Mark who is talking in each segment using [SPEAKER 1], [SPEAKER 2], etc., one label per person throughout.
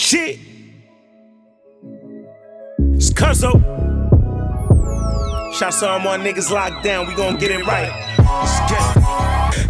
[SPEAKER 1] Shit. It's Cuzzo. Shout to all my niggas locked down. We gon' get it right. Let's get it.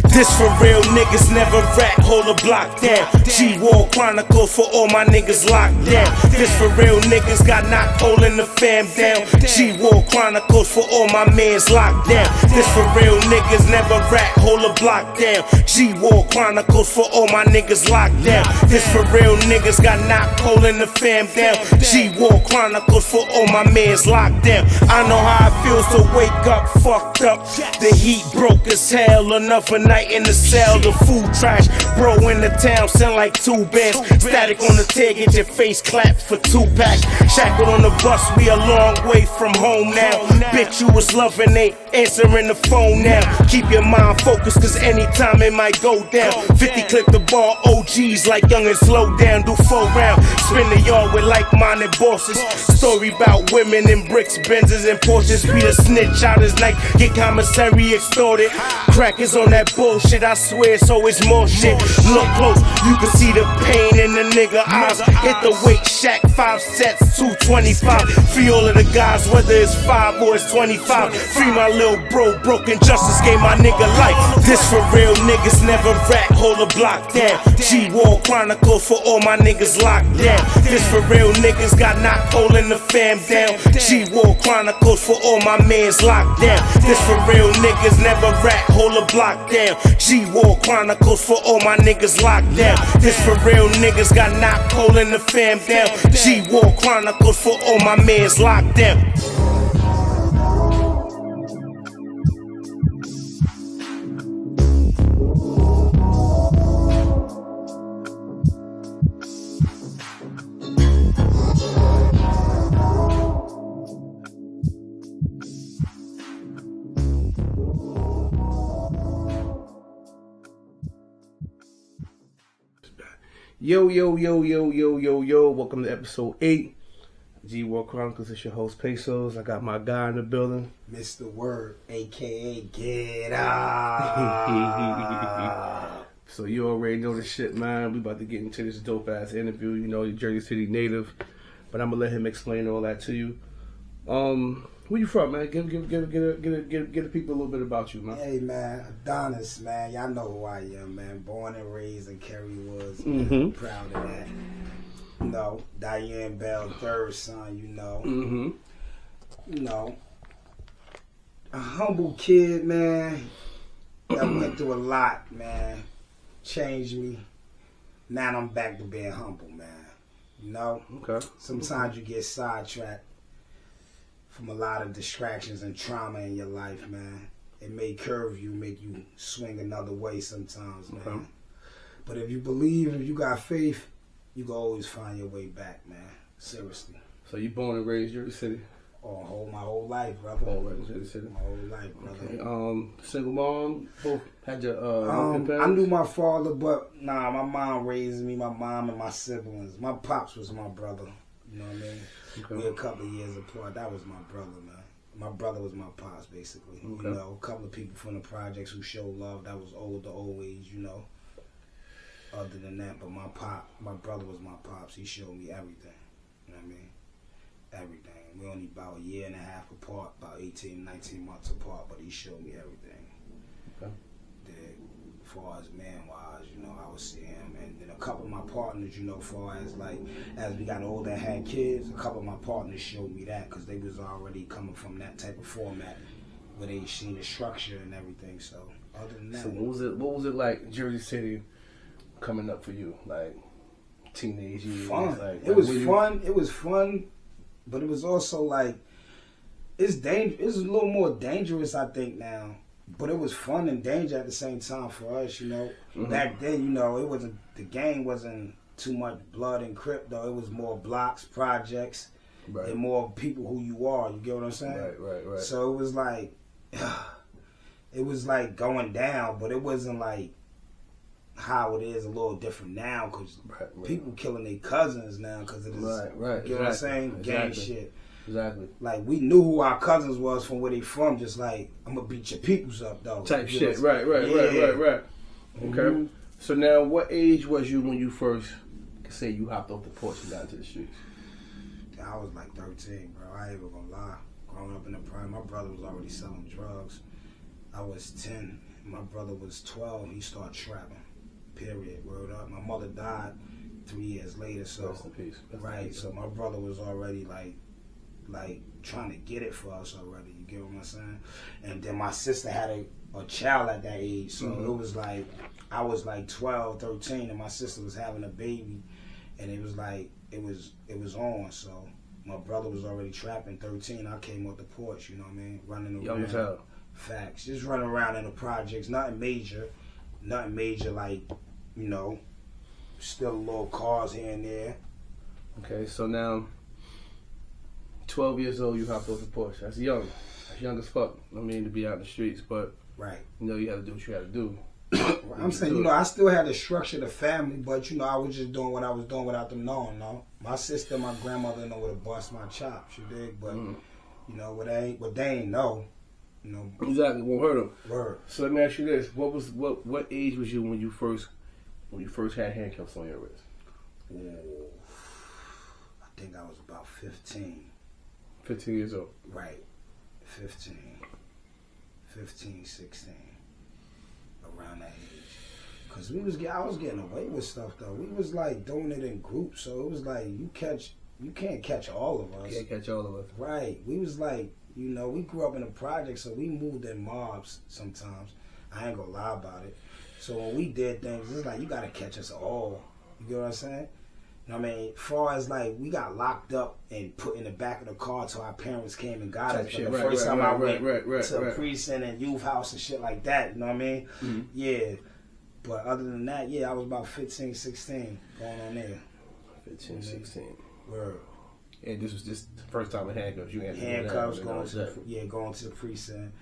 [SPEAKER 1] This for real niggas, never rap, hold a block down. G-War Chronicles for all my niggas locked down. This for real niggas, got knocked holding the fam down. G-War Chronicles for all my mans locked down. This for real niggas, never rap, hold a block down. G-War Chronicles for all my niggas locked down. This for real niggas, got knocked holding the fam down. G-War Chronicles for all my mans locked down. I know how it feels to wake up fucked up. The heat broke as hell, another night in the cell, the food trash. Bro in the town, sound like 2 bands. Static on the tail, get your face clapped for 2 packs. Shackled on the bus, we a long way from home now. Bitch, you was loving, ain't answering the phone now. Keep your mind focused, cause anytime it might go down. 50 clip the ball, OGs like young and slow down. Do 4 rounds, spin the yard with like-minded bosses. Story about women in bricks, Benzes and Porsches. Be the snitch out his night, get commissary extorted. Crackers on that bullshit, I swear so it's more shit. Look close, you can see the pain in the nigga eyes. Hit the weight shack, 5 sets, 225. Free all of the guys, whether it's 5 or it's 25. Free my little bro, broken justice gave my nigga life. This for real niggas, never rap, hold a block down. G-War Chronicles for all my niggas locked down. This for real niggas, got knocked holding the fam down. G-War Chronicles for all my mans locked down. This for real niggas, never rap, hold a block down. G-War Chronicles for all my niggas locked down. This for real niggas, got knocked holding the fam down. G-War Chronicles for all my mans locked down. Yo, welcome to episode 8. G-War Chronicles, it's your host Pesos. I got my guy in the building,
[SPEAKER 2] Mr. Word, aka Get Up.
[SPEAKER 1] So you already know the shit, man. We about to get into this dope ass interview. You know, you're Jersey City native, but I'm gonna let him explain all that to you. Where you from, man? Give the people a little bit about you, man.
[SPEAKER 2] Hey, man, Adonis, man. Y'all know who I am, man. Born and raised in Kerry Woods. Mm-hmm. Proud of that. You know, Diane Bell, third son, you know. Mm-hmm. You know, a humble kid, man, that went through a lot, man. Changed me. Now I'm back to being humble, man. You know?
[SPEAKER 1] Okay.
[SPEAKER 2] Sometimes you get sidetracked from a lot of distractions and trauma in your life, man. It may curve you, make you swing another way sometimes, man. Okay. But if you believe, if you got faith, you can always find your way back, man. Seriously.
[SPEAKER 1] So you born and raised Jersey City?
[SPEAKER 2] Oh, my whole life, brother.
[SPEAKER 1] All right, Jersey City.
[SPEAKER 2] My whole life, brother.
[SPEAKER 1] Okay. Single mom, both had your
[SPEAKER 2] I knew my father, but nah, my mom raised me, my mom and my siblings. My pops was my brother. You know what I mean? Okay. We a couple of years apart. That was my brother, man. My brother was my pops, basically. Okay. You know, a couple of people from the projects who showed love. That was older, old age, you know. Other than that, but my brother was my pops. He showed me everything. You know what I mean? Everything. We only about a year and a half apart, about 18, 19 months apart, but he showed me everything. Okay. As far as man-wise, you know, I would see him. And then a couple of my partners, you know, as far as like, as we got older and had kids, a couple of my partners showed me that because they was already coming from that type of format where they seen the structure and everything. So, other than that.
[SPEAKER 1] So what was it like, Jersey City, coming up for you? Like, teenage years?
[SPEAKER 2] Fun.
[SPEAKER 1] Like,
[SPEAKER 2] it was fun. It was fun, but it was also like, it's a little more dangerous, I think, now. But it was fun and danger at the same time for us, you know. Mm-hmm. Back then, you know, the game wasn't too much blood and crypto. It was more blocks, projects, right, and more people who you are. You get what I'm saying?
[SPEAKER 1] Right.
[SPEAKER 2] So it was like going down, but it wasn't like how it is a little different now because people killing their cousins now because of this.
[SPEAKER 1] Right.
[SPEAKER 2] You know what I'm saying? Gang shit.
[SPEAKER 1] Exactly.
[SPEAKER 2] Like, we knew who our cousins was from where they from, just like, I'm gonna beat your peoples up, though.
[SPEAKER 1] Type shit. Right. Okay. Mm-hmm. So now, what age was you when you first
[SPEAKER 3] can say you hopped off the porch and got into the streets?
[SPEAKER 2] I was like 13, bro. I ain't even gonna lie. Growing up in the prime, my brother was already selling drugs. I was 10. My brother was 12. He started trapping. Period. Word up. My mother died 3 years later. So
[SPEAKER 3] Rest in peace.
[SPEAKER 2] right. So my brother was already like trying to get it for us already. You get what I'm saying? And then my sister had a child at that age. So it was like I was like 12, 13, and my sister was having a baby, and it was like it was on. So my brother was already trapping 13. I came off the porch, you know what I mean, running around.
[SPEAKER 3] Young as hell.
[SPEAKER 2] Facts. Just running around in the projects. Nothing major like, you know, still little cars here and there.
[SPEAKER 3] Okay, so now 12 years old, you hopped off the porch. That's young. That's young as fuck. I mean, to be out in the streets, but
[SPEAKER 2] right.
[SPEAKER 3] You know, you had to do what you had to do.
[SPEAKER 2] I'm saying, you know, I still had to structure the family, but, you know, I was just doing what I was doing without them knowing, you know. My sister, my grandmother, know would have bust my chops, you dig? But, you know, what they ain't know, you know.
[SPEAKER 3] Exactly, won't hurt them.
[SPEAKER 2] Word.
[SPEAKER 3] So let me ask you this: what age was you when you first had handcuffs on your wrist?
[SPEAKER 2] Ooh, I think I was about 15.
[SPEAKER 3] 15 years old.
[SPEAKER 2] Right. 15, 16. Around that age. Cause I was getting away with stuff though. We was like doing it in groups, so it was like you can't catch all of us.
[SPEAKER 3] Can't catch all of us.
[SPEAKER 2] Right. We was like, you know, we grew up in a project, so we moved in mobs sometimes. I ain't gonna lie about it. So when we did things, it's like you gotta catch us all. You get what I'm saying? You know what I mean? Far as like we got locked up and put in the back of the car till our parents came and got us. But the first time I went to a precinct and youth house and shit like that, you know what I mean? Mm-hmm. Yeah. But other than that, yeah, I was about 15, 16 going on there.
[SPEAKER 3] 15, 16.
[SPEAKER 2] Word.
[SPEAKER 3] And this was just the first time in handcuffs. You had
[SPEAKER 2] handcuffs going to the precinct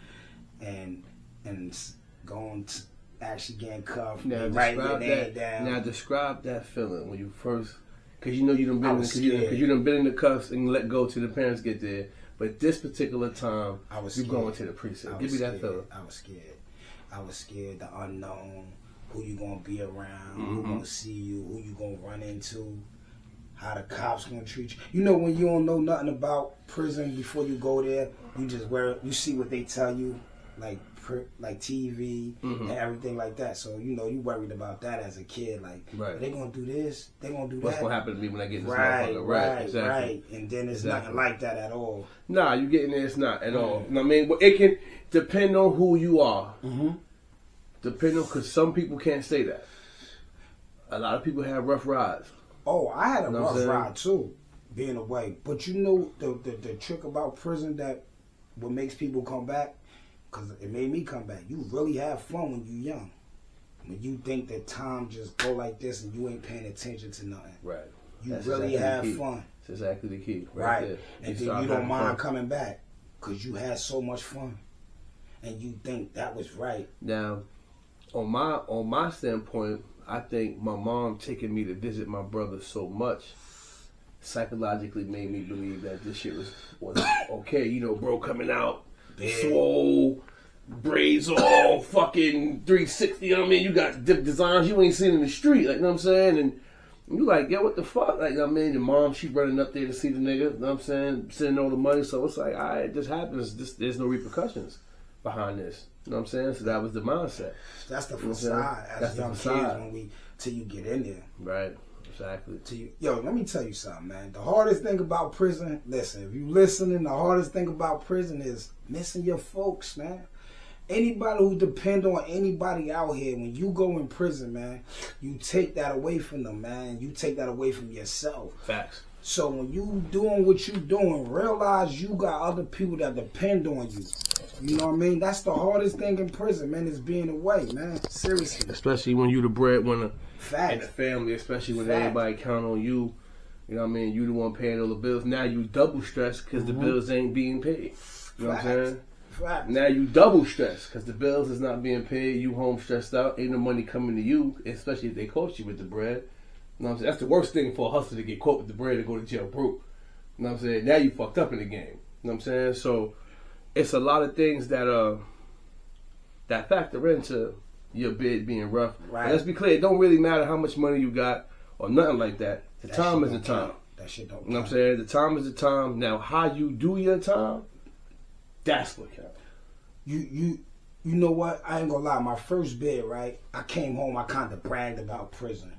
[SPEAKER 2] and going to actually getting cuffed.
[SPEAKER 3] Now describe that feeling when you first, because you know you done been in the cuffs and let go till the parents get there. But this particular time, you going to the precinct. Give me that feeling.
[SPEAKER 2] I was scared. The unknown. Who you gonna be around? Who gonna see you? Who you gonna run into? How the cops gonna treat you? You know when you don't know nothing about prison before you go there, you just you see what they tell you, like TV and everything like that. So you know you worried about that as a kid. Like they gonna do this, they gonna do
[SPEAKER 3] What's
[SPEAKER 2] that.
[SPEAKER 3] What's gonna happen to me when I get in this motherfucker?
[SPEAKER 2] Right,
[SPEAKER 3] exactly.
[SPEAKER 2] Right. And then it's nothing like that at all.
[SPEAKER 3] Nah, you getting there? It's not at all. I mean, it can depend on who you are. Depending, because some people can't say that. A lot of people have rough rides.
[SPEAKER 2] Oh, I had a rough ride too, being away. But you know the trick about prison that what makes people come back, because it made me come back. You really have fun when you're young. When you think that time just go like this and you ain't paying attention to nothing.
[SPEAKER 3] Right.
[SPEAKER 2] You really have fun.
[SPEAKER 3] That's exactly the key.
[SPEAKER 2] Right. There. And then you don't mind coming back because you had so much fun. And you think that was right.
[SPEAKER 3] Now, on my standpoint, I think my mom taking me to visit my brother so much psychologically made me believe that this shit was okay. You know, bro coming out, swole, braids all, fucking 360. I mean, you got designs you ain't seen in the street. Like, you know what I'm saying? And you like, yo, what the fuck? Like, I mean, your mom, she running up there to see the nigga. You know what I'm saying? Sending all the money. So it's like, all right, it just happens. There's no repercussions behind this. You know what I'm saying? So that was the mindset.
[SPEAKER 2] That's the facade as young kids till you get in there.
[SPEAKER 3] Right. Exactly.
[SPEAKER 2] Yo, let me tell you something, man. The hardest thing about prison, listen, if you listening, the hardest thing about prison is missing your folks, man. Anybody who depend on anybody out here, when you go in prison, man, you take that away from them, man. You take that away from yourself.
[SPEAKER 3] Facts.
[SPEAKER 2] So when you doing what you doing, realize you got other people that depend on you. You know what I mean? That's the hardest thing in prison, man, is being away, man. Seriously.
[SPEAKER 3] Especially when you the breadwinner
[SPEAKER 2] in
[SPEAKER 3] the family, especially when everybody count on you. You know what I mean? You the one paying all the bills. Now you double stressed because the bills ain't being paid. You know what I'm saying?
[SPEAKER 2] Fact.
[SPEAKER 3] Now you double stressed because the bills is not being paid. You home stressed out. Ain't no money coming to you, especially if they caught you with the bread. You know what I'm saying? That's the worst thing for a hustler to get caught with the bread and go to jail broke. You know what I'm saying? Now you fucked up in the game. You know what I'm saying? So it's a lot of things that that factor into your bid being rough.
[SPEAKER 2] Right.
[SPEAKER 3] And let's be clear, it don't really matter how much money you got or nothing like that. The time is the time.
[SPEAKER 2] That shit don't count.
[SPEAKER 3] You know what I'm saying? The time is the time. Now, how you do your time, that's what counts.
[SPEAKER 2] You know what? I ain't gonna lie. My first bid, right? I came home. I kind of bragged about prison,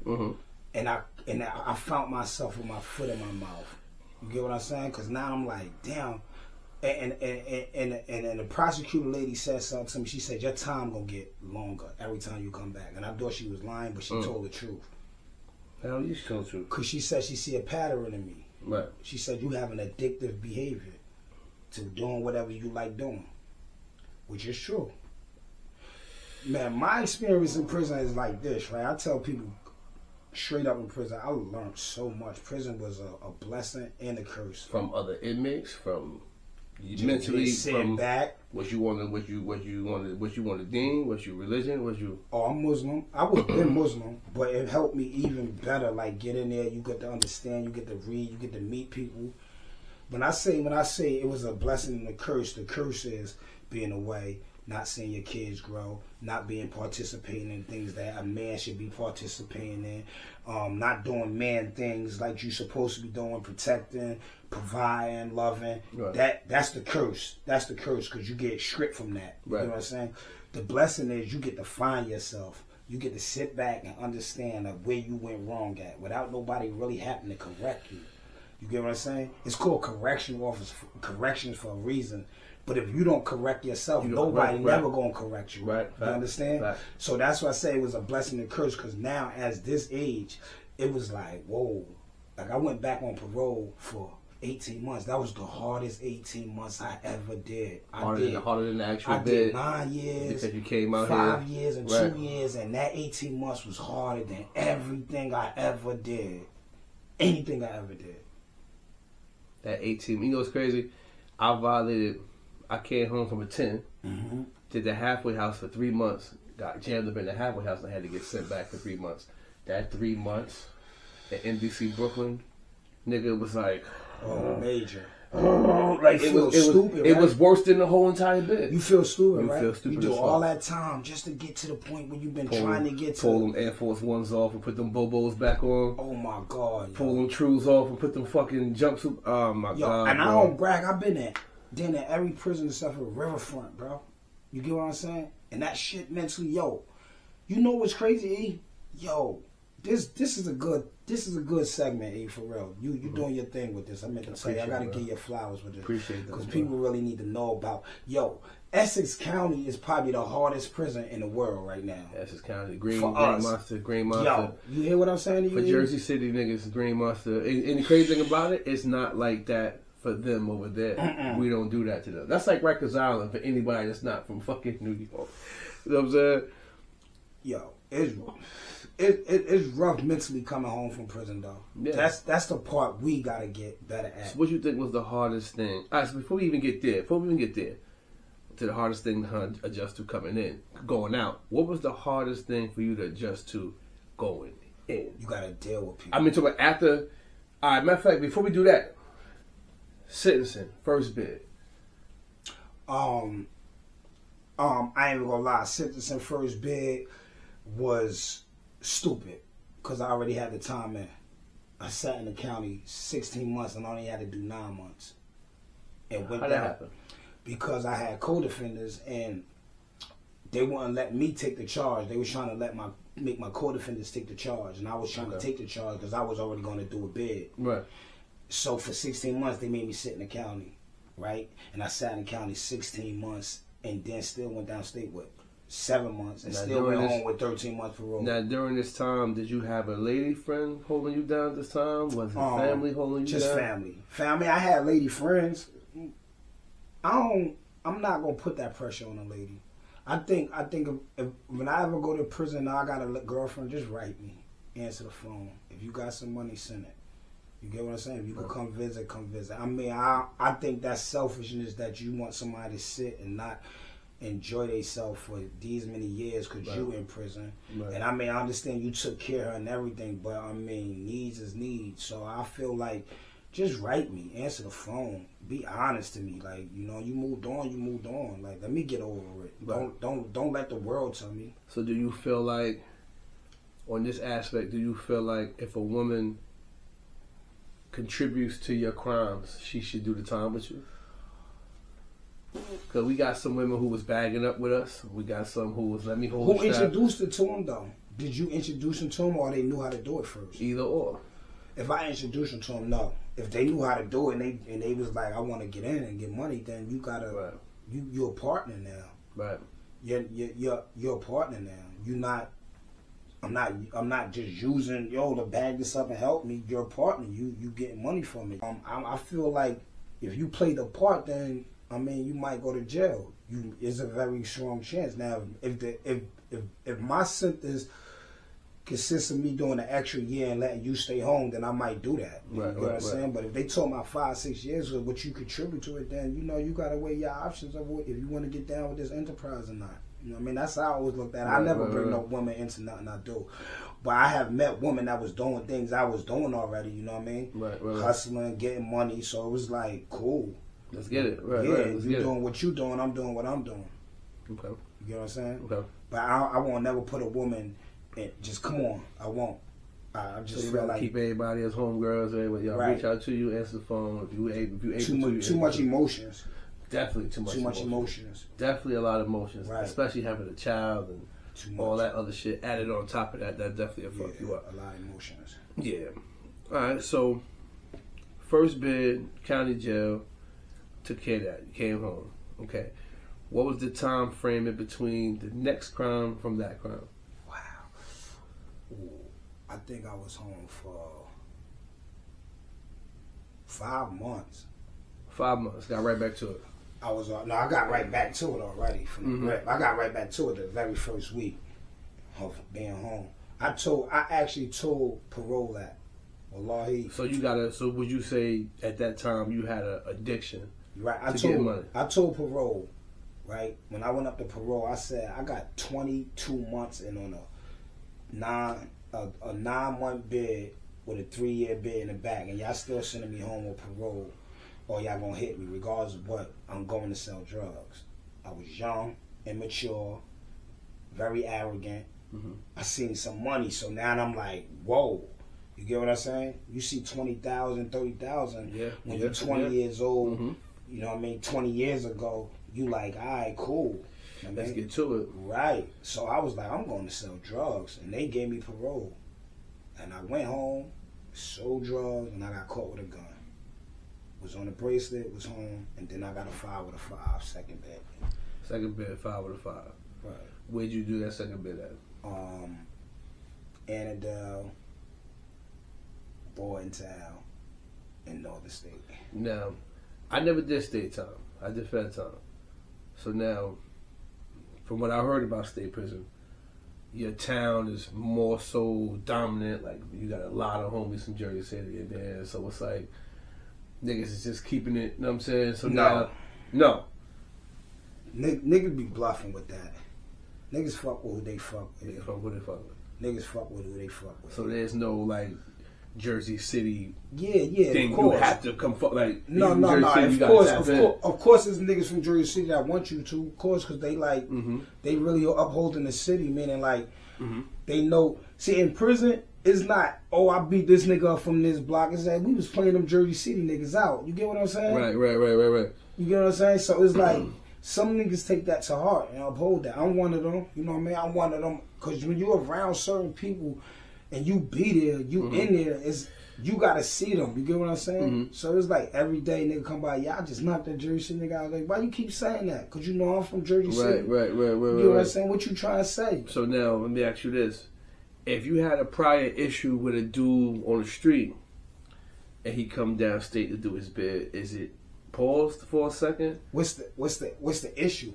[SPEAKER 2] and I found myself with my foot in my mouth. You get what I'm saying? Because now I'm like, damn. And the prosecutor lady said something to me. She said, your time gonna get longer every time you come back. And I thought she was lying, but she told the truth.
[SPEAKER 3] Hell, you told the truth.
[SPEAKER 2] Because she said she see a pattern in me.
[SPEAKER 3] Right.
[SPEAKER 2] She said you have an addictive behavior to doing whatever you like doing, which is true. Man, my experience in prison is like this, right? I tell people straight up in prison, I learned so much. Prison was a blessing and a curse.
[SPEAKER 3] From other inmates, from mentally,
[SPEAKER 2] sitting back.
[SPEAKER 3] What you wanted, what you wanted, dean, what you religion, what you.
[SPEAKER 2] Oh, I'm Muslim. I was been Muslim, but it helped me even better. Like get in there, you get to understand, you get to read, you get to meet people. When I say it was a blessing and a curse, the curse is being away, not seeing your kids grow, not being participating in things that a man should be participating in, not doing man things like you're supposed to be doing, protecting, providing, loving. Right. That's the curse. That's the curse because you get stripped from that. Right. You know what I'm saying? The blessing is you get to find yourself. You get to sit back and understand where you went wrong at without nobody really having to correct you. You get what I'm saying? It's called corrections for a reason. But if you don't correct yourself, nobody never gonna correct you. Right. You understand? Right. So that's why I say it was a blessing and a curse. Because now, as this age, it was like, whoa. Like I went back on parole for 18 months. That was the hardest 18 months I ever did.
[SPEAKER 3] Harder than the actual
[SPEAKER 2] I
[SPEAKER 3] bid.
[SPEAKER 2] did 9 years.
[SPEAKER 3] Because you came out
[SPEAKER 2] 5 years and 2 years, and that 18 months was harder than everything I ever did. Anything I ever did.
[SPEAKER 3] That 18, you know what's crazy? I came home from a 10, did the halfway house for 3 months, got jammed up in the halfway house and had to get sent back for 3 months. That 3 months at NBC Brooklyn, nigga was like,
[SPEAKER 2] major.
[SPEAKER 3] Like it was worse than the whole entire bit.
[SPEAKER 2] You feel stupid, right?
[SPEAKER 3] Feel stupid.
[SPEAKER 2] You do all that time just to get to the point where you've been trying to get to.
[SPEAKER 3] Pull them Air Force Ones off and put them Bobos back on.
[SPEAKER 2] Oh my God.
[SPEAKER 3] Pull them Trues off and put them fucking jumpsuit. Oh my God.
[SPEAKER 2] And I don't brag. I've been at every prison except for Riverfront, bro. You get what I'm saying? And that shit mentally, you know what's crazy, E? This is a good segment, E, for real. You doing your thing with this. I meant to tell you, I gotta give you flowers with this. Appreciate that. Because people really need to know about Essex County is probably the hardest prison in the world right now.
[SPEAKER 3] Essex County, Green Monster.
[SPEAKER 2] You hear what I'm saying to you?
[SPEAKER 3] For Jersey City niggas, Green Monster. And the crazy thing about it, it's not like that for them over there. We don't do that to them. That's like Rikers Island for anybody that's not from fucking New York. You know what I'm saying? It's rough mentally coming home from prison though. Yeah. That's the part we gotta get better at. So what you think was the hardest thing? All right, so before we even get there, to the hardest thing to adjust to going out. What was the hardest thing for you to adjust to going in?
[SPEAKER 2] You gotta deal with people.
[SPEAKER 3] I mean, after. All right, matter of fact, before we do that, sentencing, first bid.
[SPEAKER 2] I ain't even gonna lie. Sentencing first bid was stupid because I already had the time in. I sat in the county 16 months and only had to do 9 months. And
[SPEAKER 3] how'd that happen?
[SPEAKER 2] Because I had co-defenders and they wouldn't let me take the charge. They was trying to make my co-defenders take the charge, and I was trying to take the charge because I was already going to do a bid. Right. So for 16 months, they made me sit in the county, right? And I sat in the county 16 months and then still went downstate with 7 months and still went home with 13 months parole.
[SPEAKER 3] Now, during this time, did you have a lady friend holding you down at this time? Was it family holding you down?
[SPEAKER 2] Just family. Family. I had lady friends. I'm not going to put that pressure on a lady. I think if when I ever go to prison, I got a girlfriend, just write me. Answer the phone. If you got some money, send it. You get what I'm saying? If you can come visit, come visit. I mean, I think that's selfishness that you want somebody to sit and not enjoy themselves for these many years because you in prison. Right. And I mean, I understand you took care of her and everything, but I mean, needs is needs. So I feel like just write me, answer the phone, be honest to me. Like, you moved on. Like, let me get over it. Right. Don't let the world tell me.
[SPEAKER 3] So do you feel like on this aspect, do you feel like if a woman contributes to your crimes, she should do the time with you? Because we got some women who was bagging up with us. We got some who was, let me hold
[SPEAKER 2] Who introduced it to them, though? Did you introduce them to them, or they knew how to do it first?
[SPEAKER 3] Either or.
[SPEAKER 2] If I introduced them to them, no. If they knew how to do it and they was like, I want to get in and get money, then you gotta,
[SPEAKER 3] Right.
[SPEAKER 2] you're a partner now.
[SPEAKER 3] Right.
[SPEAKER 2] You're a partner now. You're not. I'm not just using to bag this up and help me. You're a partner. You getting money from me. I feel like if you play the part, then you might go to jail. It's a very strong chance. Now, if my sentence consists of me doing an extra year and letting you stay home, then I might do that. You know what I'm saying? But if they told me 5-6 years of what you contribute to it, then you gotta weigh your options of if you want to get down with this enterprise or not. You know what I mean? That's how I always looked at it. I never bring no woman into nothing I do. But I have met women that was doing things I was doing already, you know what I mean?
[SPEAKER 3] Right.
[SPEAKER 2] Hustling, getting money. So it was like, cool.
[SPEAKER 3] Let's get it. Right.
[SPEAKER 2] You're doing what you're doing, I'm doing what I'm doing.
[SPEAKER 3] Okay.
[SPEAKER 2] You know what I'm saying?
[SPEAKER 3] Okay.
[SPEAKER 2] But I won't never put a woman in, just come on. I won't. I just
[SPEAKER 3] so
[SPEAKER 2] feel like
[SPEAKER 3] keep everybody as homegirls. Everybody, y'all reach out to you, answer the phone. If you able
[SPEAKER 2] too much emotions.
[SPEAKER 3] Definitely too much
[SPEAKER 2] emotions.
[SPEAKER 3] Definitely a lot of emotions,
[SPEAKER 2] right.
[SPEAKER 3] Especially having a child and all that other shit added on top of that. That definitely will fuck you up.
[SPEAKER 2] A lot of emotions.
[SPEAKER 3] Yeah. All right. So, first bid, county jail, took care of that. You came home. Okay. What was the time frame in between the next crime from that crime?
[SPEAKER 2] Wow. Ooh, I think I was home for 5 months.
[SPEAKER 3] 5 months. Got right back to it.
[SPEAKER 2] I got right back to it already from the rep. I got right back to it the very first week of being home. I actually told parole that. Wallahi.
[SPEAKER 3] So would you say at that time you had an addiction?
[SPEAKER 2] Right.
[SPEAKER 3] Get money?
[SPEAKER 2] I told parole, right? When I went up to parole, I said I got 22 months in on a 9-month bid with a 3-year bid in the back, and y'all still sending me home with parole. Or y'all gonna hit me regardless of what. I'm going to sell drugs. I was young, immature, very arrogant. I seen some money, so now I'm like, whoa. You get what I'm saying? You see 20,000, 30,000 when you're 20 years old. You know what I mean? 20 years ago, you like, all right, cool. You know
[SPEAKER 3] Let's get to it.
[SPEAKER 2] Right. So I was like, I'm going to sell drugs, and they gave me parole. And I went home, sold drugs, and I got caught with a gun. Was on the bracelet, was home, and then I got a 5 with a 5, second bid.
[SPEAKER 3] Second bid, 5 with a 5.
[SPEAKER 2] Right.
[SPEAKER 3] Where'd you do that second bid at?
[SPEAKER 2] Annandale, Bordentown, in Northern State.
[SPEAKER 3] Now, I never did state time. I did fed time. So now, from what I heard about state prison, your town is more so dominant. Like, you got a lot of homies from Jersey City in there. So it's like, niggas is just keeping it, you know what I'm saying? So
[SPEAKER 2] no. Niggas be bluffing with that. Niggas fuck with who they fuck with.
[SPEAKER 3] Niggas fuck with who they fuck with.
[SPEAKER 2] Niggas fuck with who they fuck with.
[SPEAKER 3] So there's no, like, Jersey City
[SPEAKER 2] thing
[SPEAKER 3] of course. You have to come fuck, like,
[SPEAKER 2] no. Of course there's niggas from Jersey City that want you to, of course, because they like, they really are upholding the city, meaning like, they know, see, in prison, it's not, oh, I beat this nigga up from this block. It's like, we was playing them Jersey City niggas out. You get what I'm saying?
[SPEAKER 3] Right.
[SPEAKER 2] You get what I'm saying? So it's like, some niggas take that to heart and uphold that. I'm one of them. You know what I mean? I'm one of them. Because when you're around certain people and you be there, you in there, you got to see them. You get what I'm saying? So it's like every day nigga come by, I just knocked that Jersey City nigga out. I was like, why you keep saying that? Because you know I'm from Jersey City.
[SPEAKER 3] Right.
[SPEAKER 2] You know what I'm saying? What you trying to say?
[SPEAKER 3] So now, let me ask you this. If you had a prior issue with a dude on the street and he come downstate to do his bid, is it paused for a second?
[SPEAKER 2] What's the issue?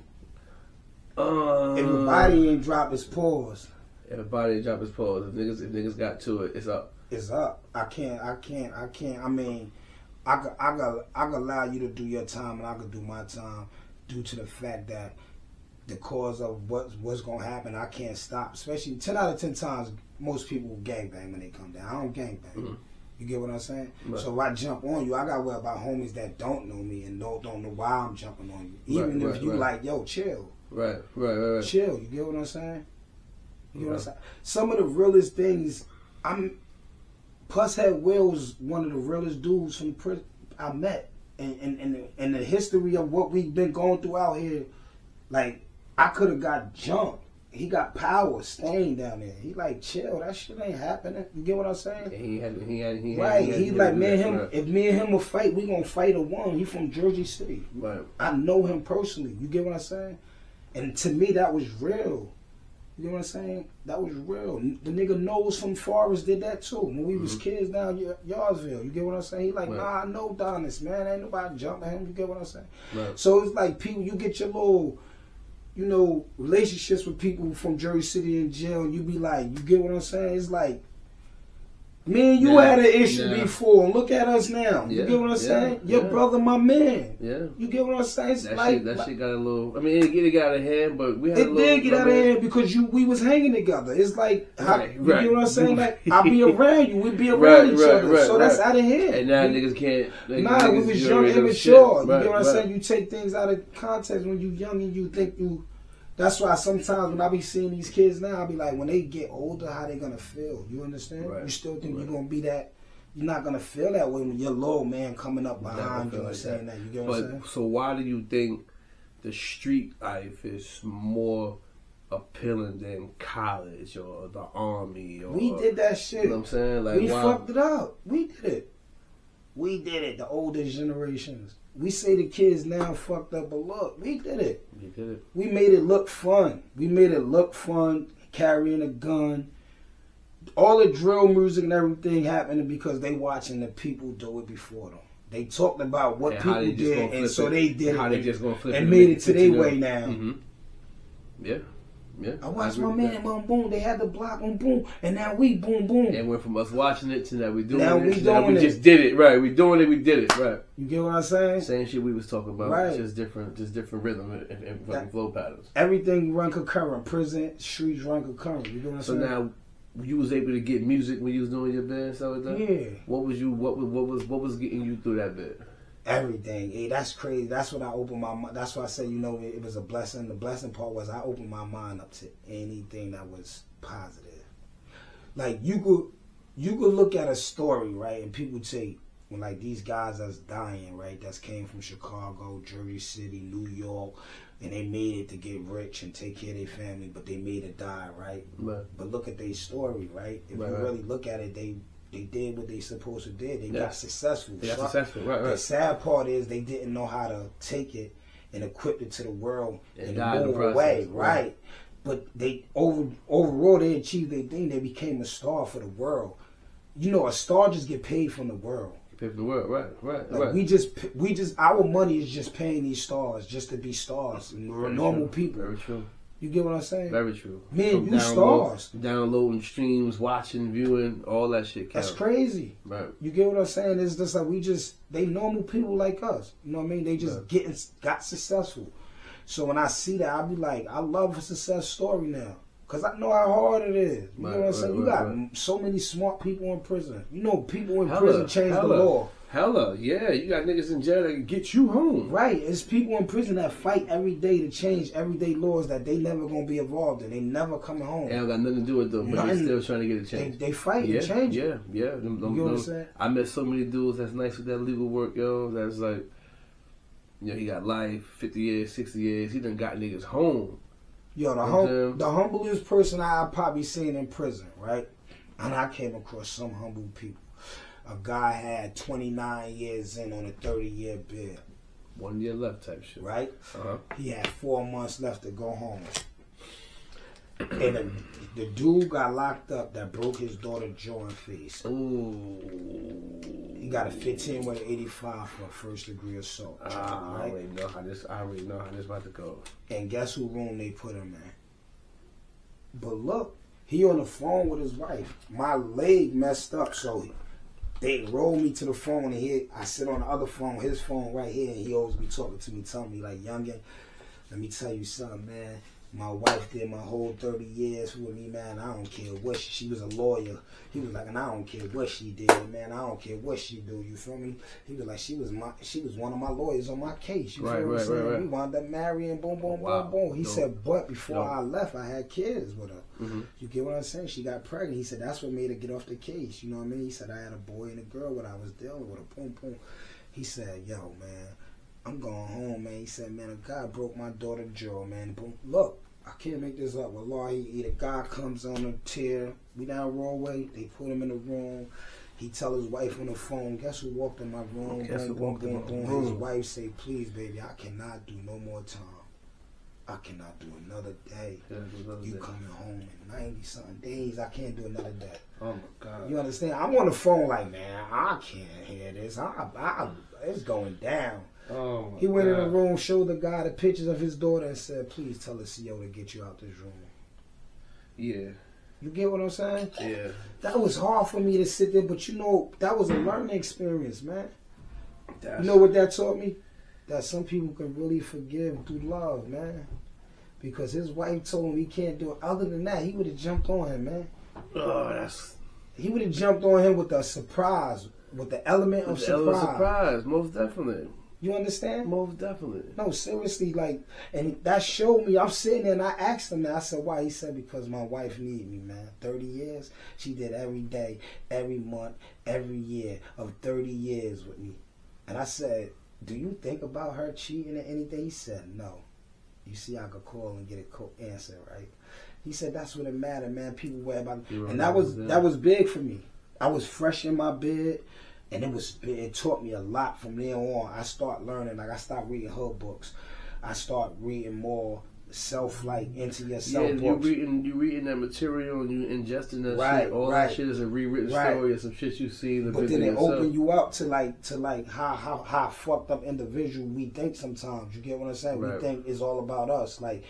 [SPEAKER 2] If
[SPEAKER 3] Everybody
[SPEAKER 2] your body ain't drop, it's paused.
[SPEAKER 3] Everybody drop his pause. If niggas got to it, it's up.
[SPEAKER 2] It's up. I can't. I mean, I could allow you to do your time and I could do my time due to the fact that the cause of what's gonna happen, I can't stop. Especially 10 out of 10 times, most people gangbang when they come down. I don't gangbang. You get what I'm saying? Right. So if I jump on you, I got to worry about homies that don't know me and don't know why I'm jumping on you. Even if you like, yo, chill.
[SPEAKER 3] Right.
[SPEAKER 2] Chill. You get what I'm saying? You know what I'm saying? Some of the realest things, Pusshead Will's one of the realest dudes from prison I met. And the history of what we've been going through out here, like, I could have got jumped. He got power staying down there. He like, chill, that shit ain't happening. You get what I'm saying? He like, me and him, right. If me and him will fight, we gonna fight a one. He from Jersey City.
[SPEAKER 3] Right.
[SPEAKER 2] I know him personally. You get what I'm saying? And to me, that was real. You know what I'm saying? That was real. The nigga knows from Forest did that too. When we was kids down Yardsville. You get what I'm saying? He like, right. Nah, I know Adonis, man. Ain't nobody jumping him. You get what I'm saying?
[SPEAKER 3] Right.
[SPEAKER 2] So it's like people, you get your little, you know, relationships with people from Jersey City in jail, and you be like, you get what I'm saying? It's like, me and you had an issue before. Look at us now. You get what I'm saying? Your brother, my man.
[SPEAKER 3] Yeah.
[SPEAKER 2] You get what I'm saying? It's
[SPEAKER 3] that
[SPEAKER 2] like,
[SPEAKER 3] shit got a little. I mean, it got out of hand, but we had
[SPEAKER 2] it did get out of hand because we was hanging together. It's like, you get what I'm saying? Like, I be around you, we be around each other. So that's out of hand.
[SPEAKER 3] And now niggas can't.
[SPEAKER 2] Nah, we was young, immature. You get what I'm saying? You take things out of context when you young and you think you. That's why sometimes when I be seeing these kids now, I be like, when they get older, how they gonna feel? You understand? Right. You still think you're gonna be that? You're not gonna feel that way when your little man coming up behind you and saying that. You get what I'm saying?
[SPEAKER 3] So why do you think the street life is more appealing than college or the army? Or,
[SPEAKER 2] we did that shit.
[SPEAKER 3] You know what I'm saying? Like,
[SPEAKER 2] we fucked it up. We did it. We did it. The older generations. We say the kids now fucked up, but look, we did it.
[SPEAKER 3] We did it.
[SPEAKER 2] We made it look fun. We made it look fun, carrying a gun. All the drill music and everything happening because they watching the people do it before them. They talked about what people did, and so they did it and made it to their way now.
[SPEAKER 3] Mm-hmm. Yeah. Yeah,
[SPEAKER 2] I watched my man, boom, boom. They had the block, boom, boom, and now we, boom, boom.
[SPEAKER 3] And went from us watching it to now we doing
[SPEAKER 2] now
[SPEAKER 3] it.
[SPEAKER 2] We
[SPEAKER 3] now we just did it, right? We doing it, we did it, right?
[SPEAKER 2] You get what I'm saying?
[SPEAKER 3] Same shit we was talking about,
[SPEAKER 2] right?
[SPEAKER 3] Just different rhythm and fucking flow patterns.
[SPEAKER 2] Everything run concurrent. Prison, streets run concurrent. You get what I'm saying?
[SPEAKER 3] So now you was able to get music when you was doing your band, so like that.
[SPEAKER 2] Yeah.
[SPEAKER 3] What was getting you through that bit?
[SPEAKER 2] Everything. Hey, that's crazy. That's when I opened my mind. That's why I said, you know, it was a blessing. The blessing part was I opened my mind up to anything that was positive. Like, you could look at a story, right, and people say, when like these guys that's dying, right, that's came from Chicago, Jersey City, New York, and they made it to get rich and take care of their family, but they made it die, right? But look at their story, right? If you really look at it, they did what they supposed to do. They got successful.
[SPEAKER 3] They got successful, right.
[SPEAKER 2] The sad part is they didn't know how to take it and equip it to the world and move away, right? But they overall they achieved their thing. They became a star for the world. You know, a star just get paid from the world.
[SPEAKER 3] Pay for the world, right.
[SPEAKER 2] Like we just our money is just paying these stars just to be stars and normal people.
[SPEAKER 3] Very true.
[SPEAKER 2] You get what I'm saying?
[SPEAKER 3] Very true.
[SPEAKER 2] Man, you stars.
[SPEAKER 3] Downloading streams, watching, viewing, all that shit counts.
[SPEAKER 2] That's crazy.
[SPEAKER 3] Right.
[SPEAKER 2] You get what I'm saying? It's just like they normal people like us. You know what I mean? They just got successful. So when I see that, I'll be like, I love a success story now. Because I know how hard it is. You know what I'm saying? You got so many smart people in prison. You know, people in prison change the law.
[SPEAKER 3] Hella, yeah. You got niggas in jail that can get you home.
[SPEAKER 2] Right. It's people in prison that fight every day to change everyday laws that they never going to be involved in. They never coming home.
[SPEAKER 3] They don't got nothing to do with them, but they're still trying to get it changed.
[SPEAKER 2] They fight and change
[SPEAKER 3] it. Yeah.
[SPEAKER 2] You know what I'm saying?
[SPEAKER 3] I met so many dudes that's nice with that legal work, yo. That's like, you know, he got life, 50 years, 60 years. He done got niggas home.
[SPEAKER 2] Yo, the humblest person I probably seen in prison, right? And I came across some humble people. A guy had 29 years in on a 30-year bid.
[SPEAKER 3] 1 year left type shit.
[SPEAKER 2] Right?
[SPEAKER 3] Uh-huh.
[SPEAKER 2] He had 4 months left to go home. And the dude got locked up that broke his daughter jaw and face.
[SPEAKER 3] Ooh.
[SPEAKER 2] He got a 15 with an 85 for a first degree assault.
[SPEAKER 3] Right? I already know how this about to go. And
[SPEAKER 2] guess who room they put him in? But look, he on the phone with his wife. My leg messed up, so they rolled me to the phone, and I sit on the other phone, his phone right here, and he always be talking to me, telling me like, youngin', let me tell you something, man. My wife did my whole 30 years with me, man. I don't care what she was a lawyer. He was like, and I don't care what she did, man. I don't care what she do. You feel me? He was like, she was one of my lawyers on my case. You feel what I'm saying? We wound up marrying, boom, boom, boom, boom. He said, but before I left, I had kids with her. You get what I'm saying? She got pregnant. He said, that's what made her get off the case. You know what I mean? He said, I had a boy and a girl when I was dealing with her. Boom, boom. He said, yo, man, I'm going home, man. He said, man, a guy broke my daughter's jaw, man. Boom. Look. I can't make this up. Wallah, the guy comes on a chair. We down Broadway. They put him in the room. He tell his wife on the phone, guess who walked in my room?
[SPEAKER 3] Guess who walked in my
[SPEAKER 2] room? His wife say, please, baby, I cannot do no more time. I cannot do another day. You coming home in 90-something days. I can't do another day.
[SPEAKER 3] Oh, my God.
[SPEAKER 2] You understand? I'm on the phone like, man, I can't hear this. It's going down.
[SPEAKER 3] Oh,
[SPEAKER 2] he went in the room, showed the guy the pictures of his daughter, and said, please tell the CO to get you out this room.
[SPEAKER 3] Yeah.
[SPEAKER 2] You get what I'm saying?
[SPEAKER 3] Yeah.
[SPEAKER 2] That was hard for me to sit there, but you know, that was a learning experience, man. You know what that taught me? That some people can really forgive through love, man. Because his wife told him he can't do it. Other than that, he would have jumped on him, man. He would have jumped on him with a surprise, with the element of surprise.
[SPEAKER 3] Most definitely.
[SPEAKER 2] You understand?
[SPEAKER 3] Most definitely.
[SPEAKER 2] No, seriously, like, and that showed me, I'm sitting there and I asked him that. I said, why? He said, because my wife needed me, man. 30 years, she did every day, every month, every year of 30 years with me. And I said, do you think about her cheating or anything? He said, no. You see, I could call and get a answer, right? He said, that's what it mattered, man. People worry about it. And that was big for me. I was fresh in my bed. And it taught me a lot from there on. I start learning, like I stopped reading her books. I start reading more into yourself books.
[SPEAKER 3] You reading that material and you ingesting that shit. All that shit is a rewritten story of some shit you see in the
[SPEAKER 2] But then it open you up to how fucked up individual we think sometimes. You get what I'm saying? We think it's all about us. Like,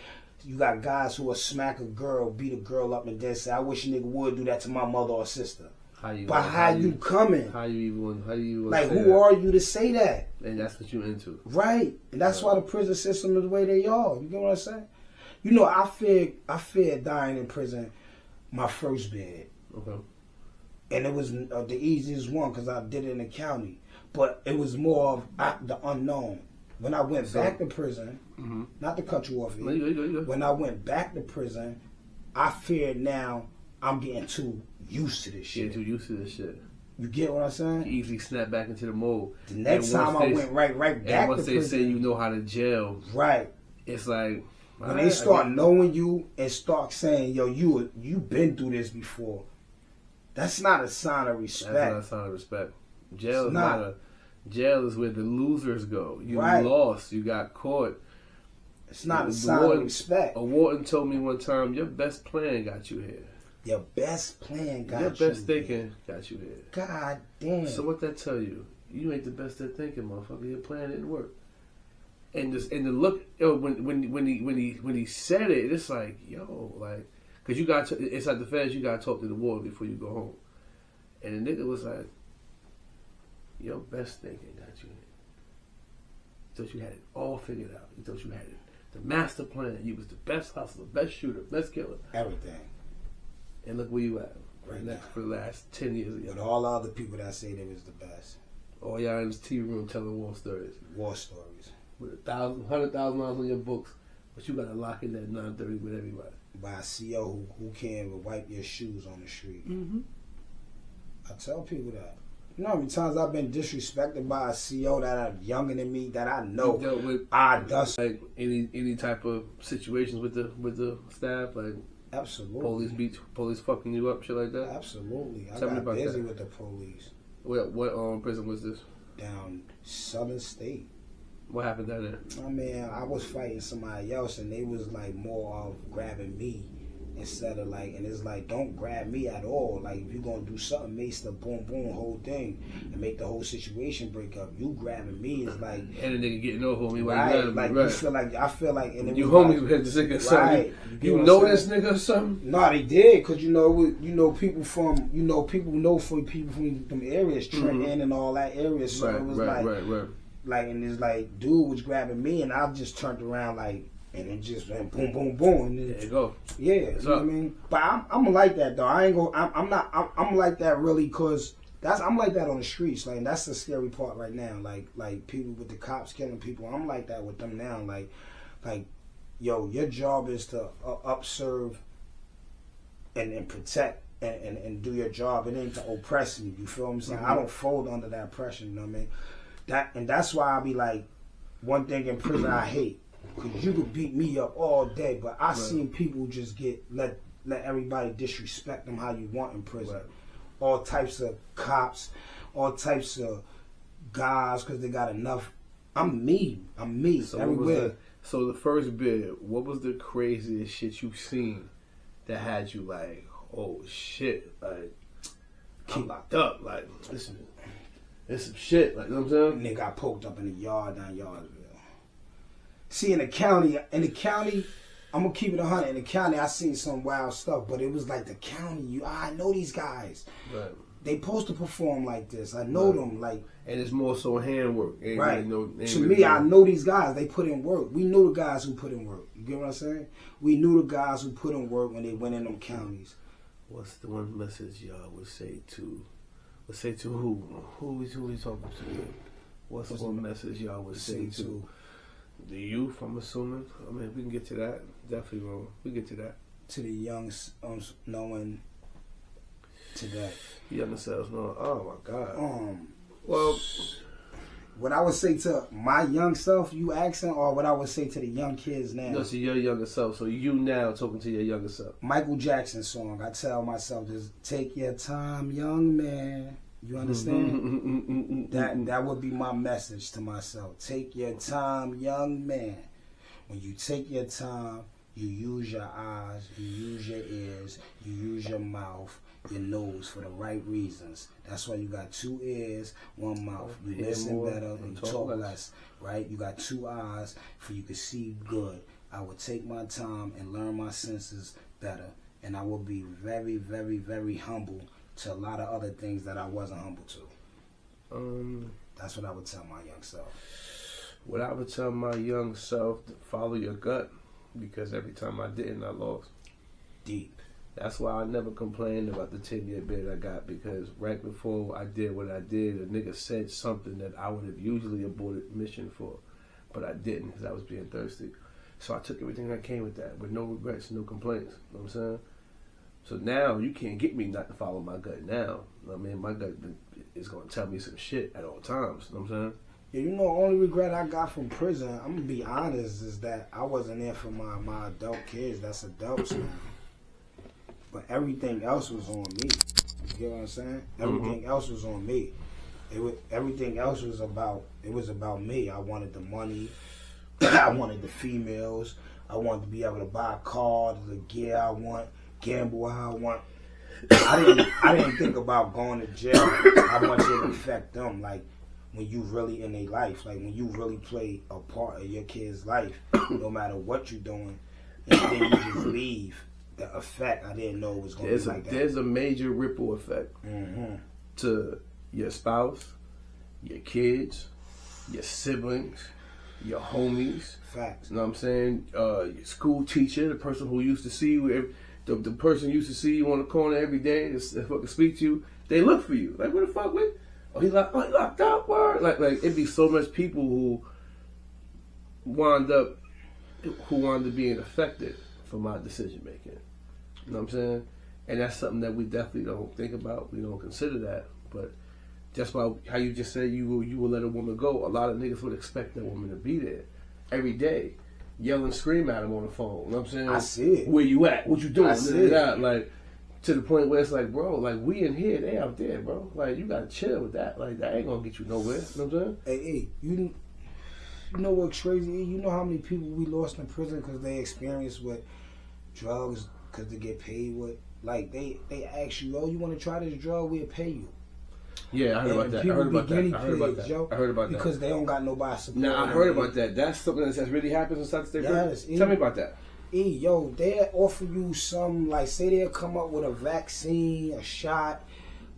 [SPEAKER 2] you got guys who will smack a girl, beat a girl up, and then say, I wish a nigga would do that to my mother or sister. How you coming?
[SPEAKER 3] How you
[SPEAKER 2] like, who are you to say that?
[SPEAKER 3] And that's what you into.
[SPEAKER 2] Right. And that's why the prison system is the way they are. You get what I'm saying? You know, I feared dying in prison my first bed. Okay. And it was the easiest one because I did it in the county. But it was more of the unknown. When I went back to prison, not to cut you off here, when I went back to prison, I feared now I'm getting too used to this shit. You get what I'm saying?
[SPEAKER 3] You easily snap back into the mold.
[SPEAKER 2] The next time I went right back to prison.
[SPEAKER 3] And once they say you know how to jail,
[SPEAKER 2] right?
[SPEAKER 3] It's like
[SPEAKER 2] when they start knowing you and start saying, "Yo, you been through this before." That's not a sign of respect.
[SPEAKER 3] That's not a sign of respect. Jail is where the losers go. You lost. You got caught.
[SPEAKER 2] It's not a sign of respect.
[SPEAKER 3] A warden told me one time, your best plan got you here.
[SPEAKER 2] Your best plan got you here.
[SPEAKER 3] Your best thinking got you here.
[SPEAKER 2] God damn.
[SPEAKER 3] So what that tell you? You ain't the best at thinking, motherfucker. Your plan didn't work. And the look, when he said it, it's like, yo, like, cause you got it's like the feds. You got to talk to the warden before you go home. And the nigga was like, your best thinking got you here. You thought you had it all figured out. You thought you had it. The master plan. You was the best hustler, best shooter, best killer.
[SPEAKER 2] Everything.
[SPEAKER 3] And look where you at. For the last 10 years ago.
[SPEAKER 2] With all the other people that say they was the best.
[SPEAKER 3] All y'all in this TV room telling war stories.
[SPEAKER 2] War stories.
[SPEAKER 3] With $100,000 on your books, but you got to lock in that 930 with everybody.
[SPEAKER 2] By a CO who can't even wipe your shoes on the street.
[SPEAKER 3] Mm-hmm.
[SPEAKER 2] I tell people that. You know how many times I've been disrespected by a CO that are younger than me that I know
[SPEAKER 3] like any type of situations with the staff, like
[SPEAKER 2] absolutely
[SPEAKER 3] police fucking you up, shit like that.
[SPEAKER 2] Absolutely, I got busy with the police.
[SPEAKER 3] What prison was this?
[SPEAKER 2] Down Southern State.
[SPEAKER 3] What happened down there?
[SPEAKER 2] I mean, I was fighting somebody else, and they was like more of grabbing me. Instead of like, and it's like, don't grab me at all. Like, if you're gonna do something, make the boom boom whole thing and make the whole situation break up. You grabbing me is like,
[SPEAKER 3] and the nigga getting over on me.
[SPEAKER 2] Right, like you feel like I feel like, and
[SPEAKER 3] you homies with this nigga or something. Right, you know this nigga or something.
[SPEAKER 2] No, they did, cause you know people from them areas, Trenton and all that area. So it was like, and it's like, dude was grabbing me, and I just turned around like, and it just went boom, boom, boom. And
[SPEAKER 3] There you go.
[SPEAKER 2] Yeah, you know what I mean? But I'm like that though. I ain't go. I'm like that really because I'm like that on the streets. Like that's the scary part right now. Like people with the cops killing people. I'm like that with them now. Like, yo, your job is to upserve and protect and do your job. It ain't to oppress me. You feel what I'm saying? I don't fold under that pressure. You know what I mean? That's why I be like, one thing in prison I hate. Cause you could beat me up all day, but I seen people just let everybody disrespect them how you want in prison. Right. All types of cops, all types of guys, cause they got enough. I'm me
[SPEAKER 3] so
[SPEAKER 2] everywhere.
[SPEAKER 3] So the first bit, what was the craziest shit you seen that had you like, oh shit, like I'm locked up, like listen, there's some shit, like you know what I'm saying?
[SPEAKER 2] Nigga got poked up in the yard down Yardsville. See, in the county, I'm gonna keep it 100. In the county, I seen some wild stuff, but it was like the county. I know these guys.
[SPEAKER 3] Right.
[SPEAKER 2] They supposed to perform like this. I know them. Like,
[SPEAKER 3] and it's more so handwork.
[SPEAKER 2] Right. To me, I know these guys. They put in work. We knew the guys who put in work. You get what I'm saying? We knew the guys who put in work when they went in them counties.
[SPEAKER 3] What's the one message y'all would say to? Would say to who? Who we talking to? What's the one message y'all would say to? The youth, I'm assuming. I mean, we can get to that. Definitely, bro. We get to that.
[SPEAKER 2] To the young, knowing today.
[SPEAKER 3] Younger selves knowing. Oh my God.
[SPEAKER 2] Well, what I would say to my young self, you asking, or what I would say to the young kids now?
[SPEAKER 3] No, to your younger self. So you now talking to your younger self.
[SPEAKER 2] Michael Jackson song. I tell myself, just take your time, young man. You understand? That would be my message to myself. Take your time, young man. When you take your time, you use your eyes, you use your ears, you use your mouth, your nose for the right reasons. That's why you got 2 ears, 1 mouth. You listen better and talk less, right? You got 2 eyes for you can see good. I would take my time and learn my senses better. And I will be very, very, very humble to a lot of other things that I wasn't humble to. That's what I would tell my young self.
[SPEAKER 3] What I would tell my young self, to follow your gut, because every time I didn't, I lost.
[SPEAKER 2] Deep.
[SPEAKER 3] That's why I never complained about the 10-year bid I got, because right before I did what I did, a nigga said something that I would have usually aborted mission for, but I didn't because I was being thirsty. So I took everything that came with that, with no regrets, no complaints. You know what I'm saying? So now you can't get me not to follow my gut now. I mean, my gut is going to tell me some shit at all times. You know what I'm saying?
[SPEAKER 2] Yeah, you know, the only regret I got from prison, I'm going to be honest, is that I wasn't there for my adult kids. That's adults now. But everything else was on me. You get what I'm saying? Everything else was on me. Everything else was about me. I wanted the money. I wanted the females. I wanted to be able to buy a car, the gear I want. Gamble how I want. I didn't think about going to jail, how much it would affect them. Like when you really in their life, like when you really play a part of your kid's life, no matter what you're doing, and then you just leave. The effect, I didn't know it was going to be like that. There's
[SPEAKER 3] a major ripple effect to your spouse, your kids, your siblings, your homies.
[SPEAKER 2] Facts.
[SPEAKER 3] You know what I'm saying? Your school teacher, the person who used to see you. The person used to see you on the corner every day to fucking speak to you, they look for you. Like, where the fuck, man? Oh, he locked up, word. Like, it'd be so much people who wound up being affected for my decision making. You know what I'm saying? And that's something that we definitely don't think about. We don't consider that. But just by how you just said you will let a woman go, a lot of niggas would expect that woman to be there every day. Yell and scream at him on the phone. You know what I'm saying?
[SPEAKER 2] I see it.
[SPEAKER 3] Where you at? What you doing?
[SPEAKER 2] I see it.
[SPEAKER 3] Like, to the point where it's like, bro, like, we in here, they out there, bro. Like, you gotta chill with that. Like, that ain't gonna get you nowhere. You know what I'm saying?
[SPEAKER 2] Hey, you know what's crazy? You know how many people we lost in prison because they experienced with drugs because they get paid with? Like, they ask you, oh, you want to try this drug? We'll pay you.
[SPEAKER 3] Yeah, I heard about that. I heard about that.
[SPEAKER 2] Because they don't got nobody support.
[SPEAKER 3] Now, I heard about that. That's something that's really happens in South State. Yes. Tell me about that.
[SPEAKER 2] They'll offer you some, like, say they'll come up with a vaccine, a shot,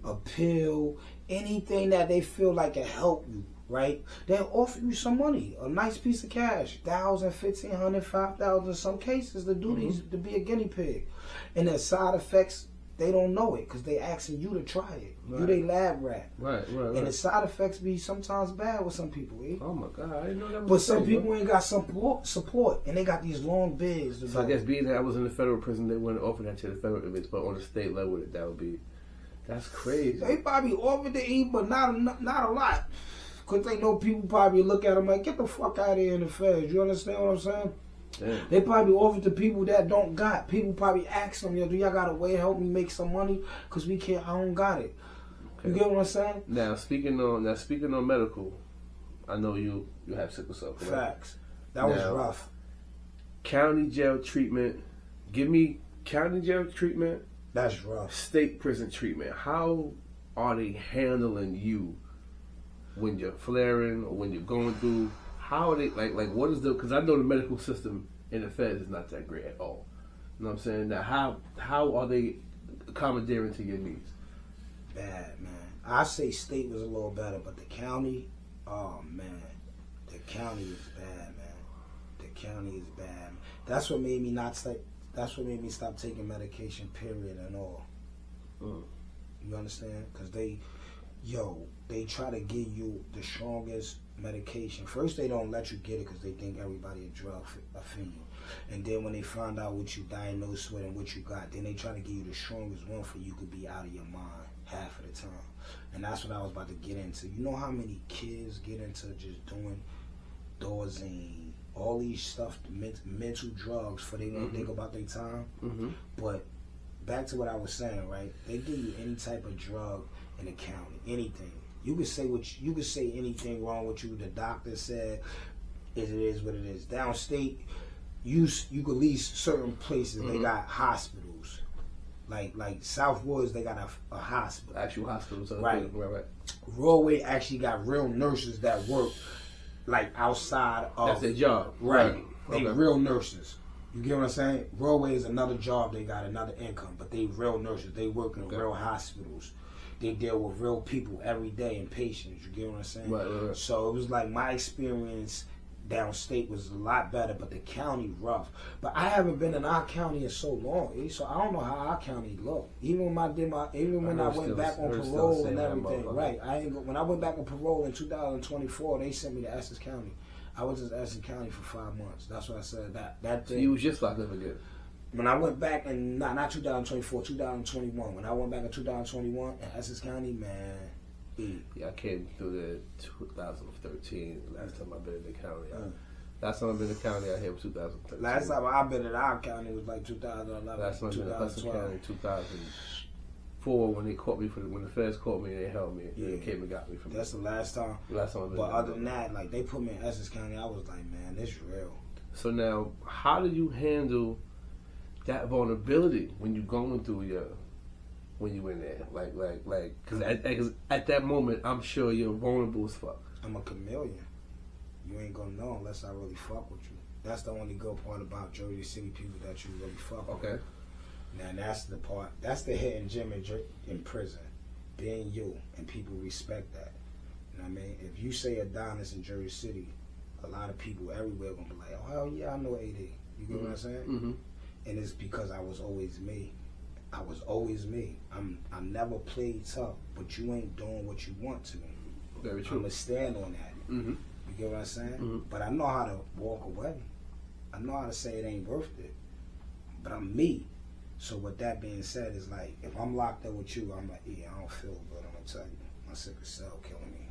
[SPEAKER 2] a pill, anything that they feel like can help you. right? They'll offer you some money, a nice piece of cash, $1,000, $1,500, $5,000 in some cases to do these, to be a guinea pig. And the side effects, they don't know it because they asking you to try it.
[SPEAKER 3] Right.
[SPEAKER 2] You they lab rat.
[SPEAKER 3] Right.
[SPEAKER 2] And the side effects be sometimes bad with some people, eh?
[SPEAKER 3] Oh my God, I didn't know that was
[SPEAKER 2] But
[SPEAKER 3] a
[SPEAKER 2] some
[SPEAKER 3] thing,
[SPEAKER 2] people
[SPEAKER 3] bro.
[SPEAKER 2] ain't got support, and they got these long bids.
[SPEAKER 3] So I guess being that I was in the federal prison, they wouldn't offer that to the federal inmates, but on the state level, that would be, that's crazy.
[SPEAKER 2] They probably offered to eat, but not a lot. Because they know people probably look at them like, get the fuck out of here in the feds. You understand what I'm saying?
[SPEAKER 3] Damn.
[SPEAKER 2] They probably offered to people that don't got. People probably ask them, yo, do y'all got a way to help me make some money? Because I don't got it.
[SPEAKER 3] Okay.
[SPEAKER 2] You get what I'm saying?
[SPEAKER 3] Now speaking on medical, I know you have sickle cell, correct?
[SPEAKER 2] Facts. That was rough.
[SPEAKER 3] County jail treatment. Give me county jail treatment.
[SPEAKER 2] That's rough.
[SPEAKER 3] State prison treatment. How are they handling you when you're flaring or when you're going through? How are they like? What is the? Because I know the medical system in the feds is not that great at all. You know what I'm saying? Now, how are they accommodating to your needs?
[SPEAKER 2] Bad, man. I say state was a little better, but the county, oh man, the county is bad, man. The county is bad. That's what made me That's what made me stop taking medication. Period and all. You understand? Because they try to give you the strongest medication. First, they don't let you get it because they think everybody a drug offender. And then when they find out what you diagnosed with and what you got, then they try to give you the strongest one for you could be out of your mind half of the time. And that's what I was about to get into. You know how many kids get into just doing Dorzine, all these stuff, mental drugs for they don't think about their time? But back to what I was saying, right? They give you any type of drug in the county, anything. You could say anything wrong with you. The doctor said it is what it is. Downstate, you could leave certain places. They got hospitals, like Southwoods. They got a hospital,
[SPEAKER 3] Actual hospitals,
[SPEAKER 2] right?
[SPEAKER 3] Right.
[SPEAKER 2] Roadway actually got real nurses that work like outside of.
[SPEAKER 3] That's their job,
[SPEAKER 2] right? They
[SPEAKER 3] Okay.
[SPEAKER 2] real nurses. You get what I'm saying? Roadway is another job. They got another income, but they real nurses. They work in real hospitals. They deal with real people every day and patients. You get what I'm saying?
[SPEAKER 3] Right.
[SPEAKER 2] So it was like my experience downstate was a lot better, but the county rough. But I haven't been in our county in so long, so I don't know how our county looked. Even when I went back on parole and everything, right? When I went back on parole in 2024, they sent me to Essex County. I was in Essex County for 5 months. That's what I said. That thing.
[SPEAKER 3] So you was just locked up again.
[SPEAKER 2] When I went back in not 2024, 2021. When I went back in 2021 in Essex County, man.
[SPEAKER 3] Yeah, I came through there 2013. Last time I've been in the county. Last time I've been in the county out here was 2013.
[SPEAKER 2] Last time I've been in our county was like 2011.
[SPEAKER 3] Last time I've been in Hudson County 2004 when they caught me when the feds caught me and they held me. Yeah. They came and got me from.
[SPEAKER 2] That's the last time.
[SPEAKER 3] Last time I've been.
[SPEAKER 2] But other than that, like they put me in Essex County, I was like, man, this real.
[SPEAKER 3] So now, how do you handle that vulnerability when you're going through when you in there, because at that moment, I'm sure you're vulnerable as fuck.
[SPEAKER 2] I'm a chameleon. You ain't gonna know unless I really fuck with you. That's the only good part about Jersey City people, that you really fuck with.
[SPEAKER 3] Okay.
[SPEAKER 2] Now that's the part. That's the hidden gem in prison, being you, and people respect that. You know what I mean? If you say Adonis in Jersey City, a lot of people everywhere gonna be like, oh hell yeah, I know AD. You get what I'm saying? And it's because I was always me. I was always me. I never played tough, but you ain't doing what you want to.
[SPEAKER 3] Very true.
[SPEAKER 2] I'ma stand on that. You get what I'm saying? But I know how to walk away. I know how to say it ain't worth it. But I'm me. So with that being said, it's like if I'm locked up with you, I'm like, yeah, I don't feel good. I'm gonna tell you, my sickle cell killing me.